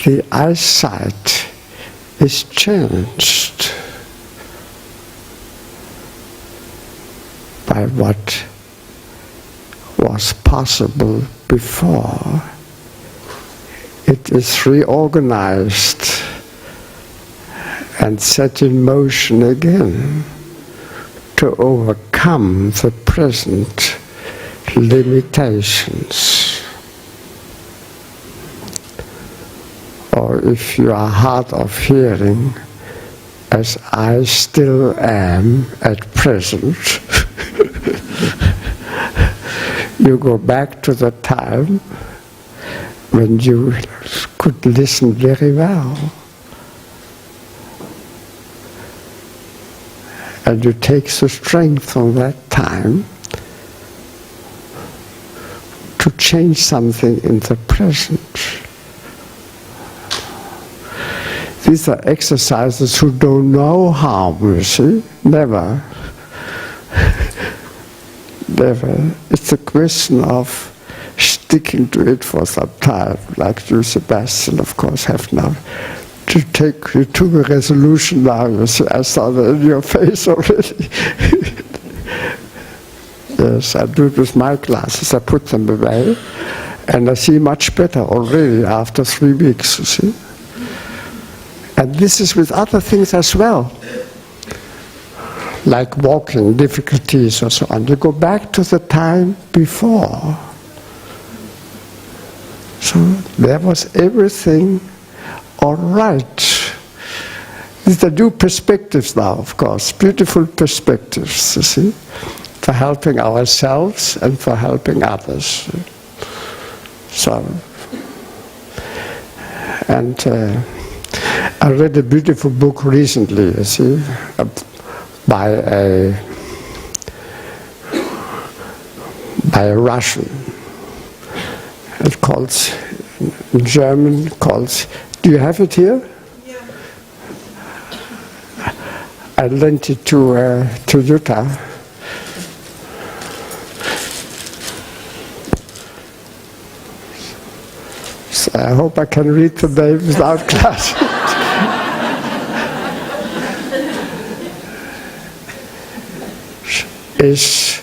the eyesight is changed by what was possible before. It is reorganized and set in motion again to overcome the present limitations. Or if you are hard of hearing, as I still am at present, you go back to the time when you could listen very well. And you take the strength from that time to change something in the present. These are exercises who don't know harm, you see, never. Never. It's a question of sticking to it for some time, like you, Sebastian, of course, have now. You took a resolution now, you see, I saw that in your face already. Yes, I do it with my glasses, I put them away, and I see much better already after 3 weeks, you see. And this is with other things as well, like walking difficulties or so on. You go back to the time before. So there was everything all right. These are new perspectives now, of course, beautiful perspectives, you see, for helping ourselves and for helping others. So, and I read a beautiful book recently, you see, by a Russian. It calls, in German, calls, do you have it here? Yeah. I lent it to Utah. So I hope I can read the name without glasses. Is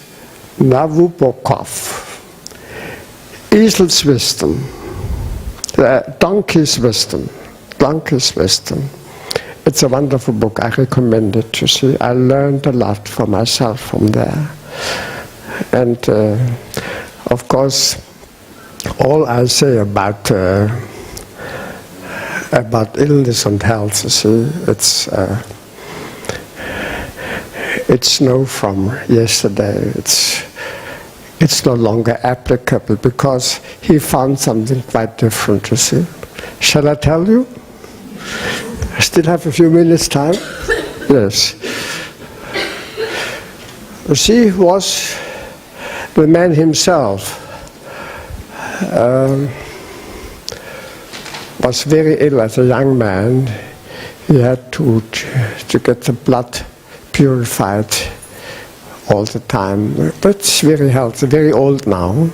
Nabokov. Esel's wisdom, donkey's wisdom, donkey's wisdom. It's a wonderful book. I recommend it. You see, I learned a lot for myself from there, and of course, all I say about illness and health, you see, it's no from yesterday. It's no longer applicable because he found something quite different, you see. Shall I tell you? I still have a few minutes time? Yes. You see, he was the man himself was very ill as a young man. He had to get the blood purified all the time, but he's very healthy, very old now.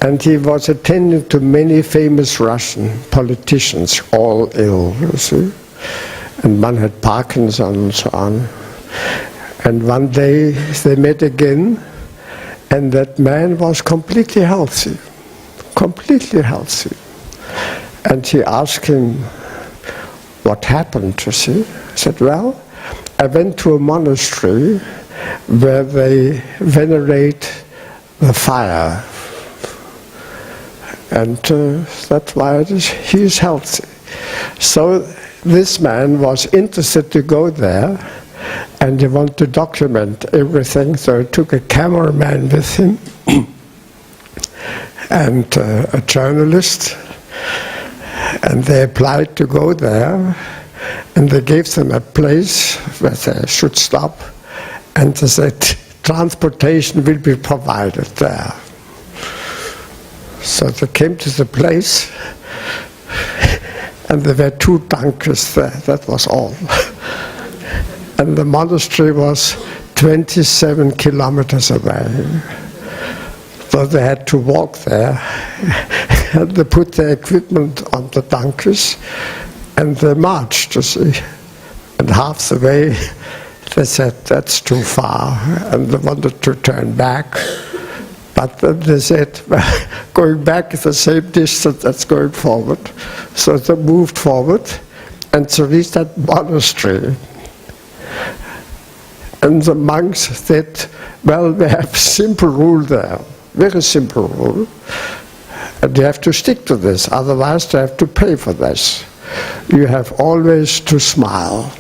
And he was attending to many famous Russian politicians, all ill, you see. And one had Parkinson and so on. And one day they met again, and that man was completely healthy, completely healthy. And he asked him, what happened, you see? He said, well, I went to a monastery where they venerate the fire. And that's why he is healthy. So this man was interested to go there, and he wanted to document everything, so he took a cameraman with him and a journalist, and they applied to go there, and they gave them a place where they should stop, and they said transportation will be provided there. So they came to the place, and there were 2 donkeys there, that was all. And the monastery was 27 kilometers away. So they had to walk there, and they put their equipment on the donkeys, and they marched, you see. And half the way, they said, that's too far, and they wanted to turn back. But then they said, well, going back is the same distance as going forward. So they moved forward, and they reached that monastery. And the monks said, well, we have a simple rule there, very simple rule, and you have to stick to this, otherwise you have to pay for this. You have always to smile.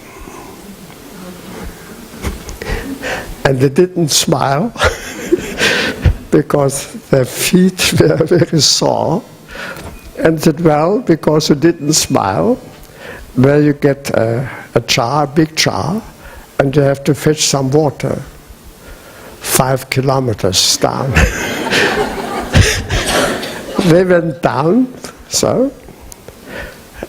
And they didn't smile because their feet were very sore, and said, well, because you didn't smile, where you get a jar, a big jar, and you have to fetch some water 5 kilometers down. They went down, so,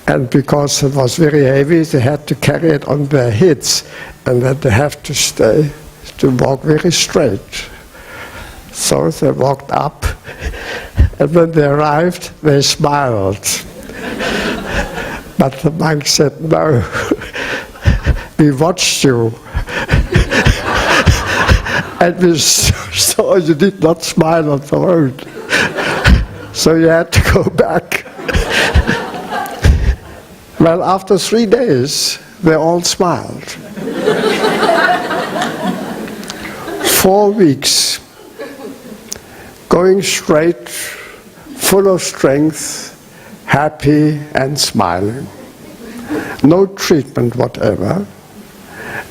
and because it was very heavy, they had to carry it on their heads, and then they have to stay, to walk very straight. So they walked up, and when they arrived, they smiled. But the monk said, no, we watched you, and we saw you did not smile on the road. So you had to go back. Well, after 3 days, they all smiled. 4 weeks, going straight, full of strength, happy and smiling. No treatment whatever.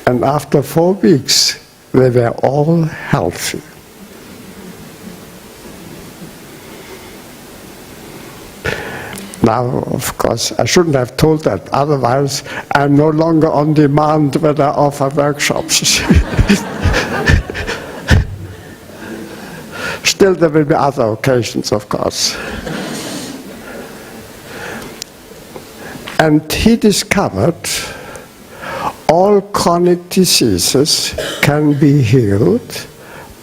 And after 4 weeks, they were all healthy. Now, of course, I shouldn't have told that, otherwise I'm no longer on demand when I offer workshops. Still, there will be other occasions, of course. And he discovered all all chronic diseases can be healed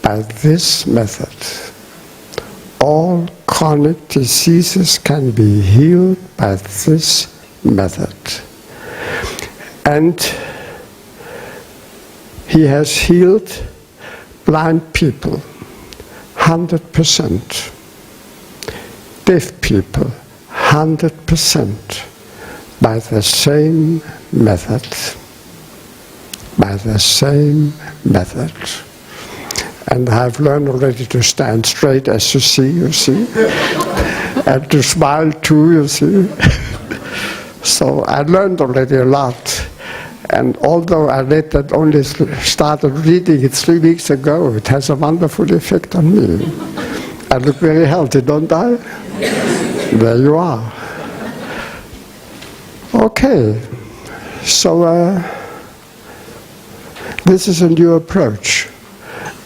by this method. All chronic diseases can be healed by this method. And he has healed blind people, 100%. Deaf people, 100%, by the same method. By the same method. And I've learned already to stand straight, as you see, and to smile too, you see. So I learned already a lot. And although I read that only started reading it 3 weeks ago, it has a wonderful effect on me. I look very healthy, don't I? There you are. Okay, so this is a new approach.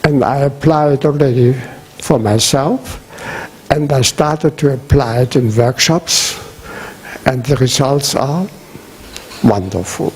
And I apply it already for myself, and I started to apply it in workshops, and the results are wonderful.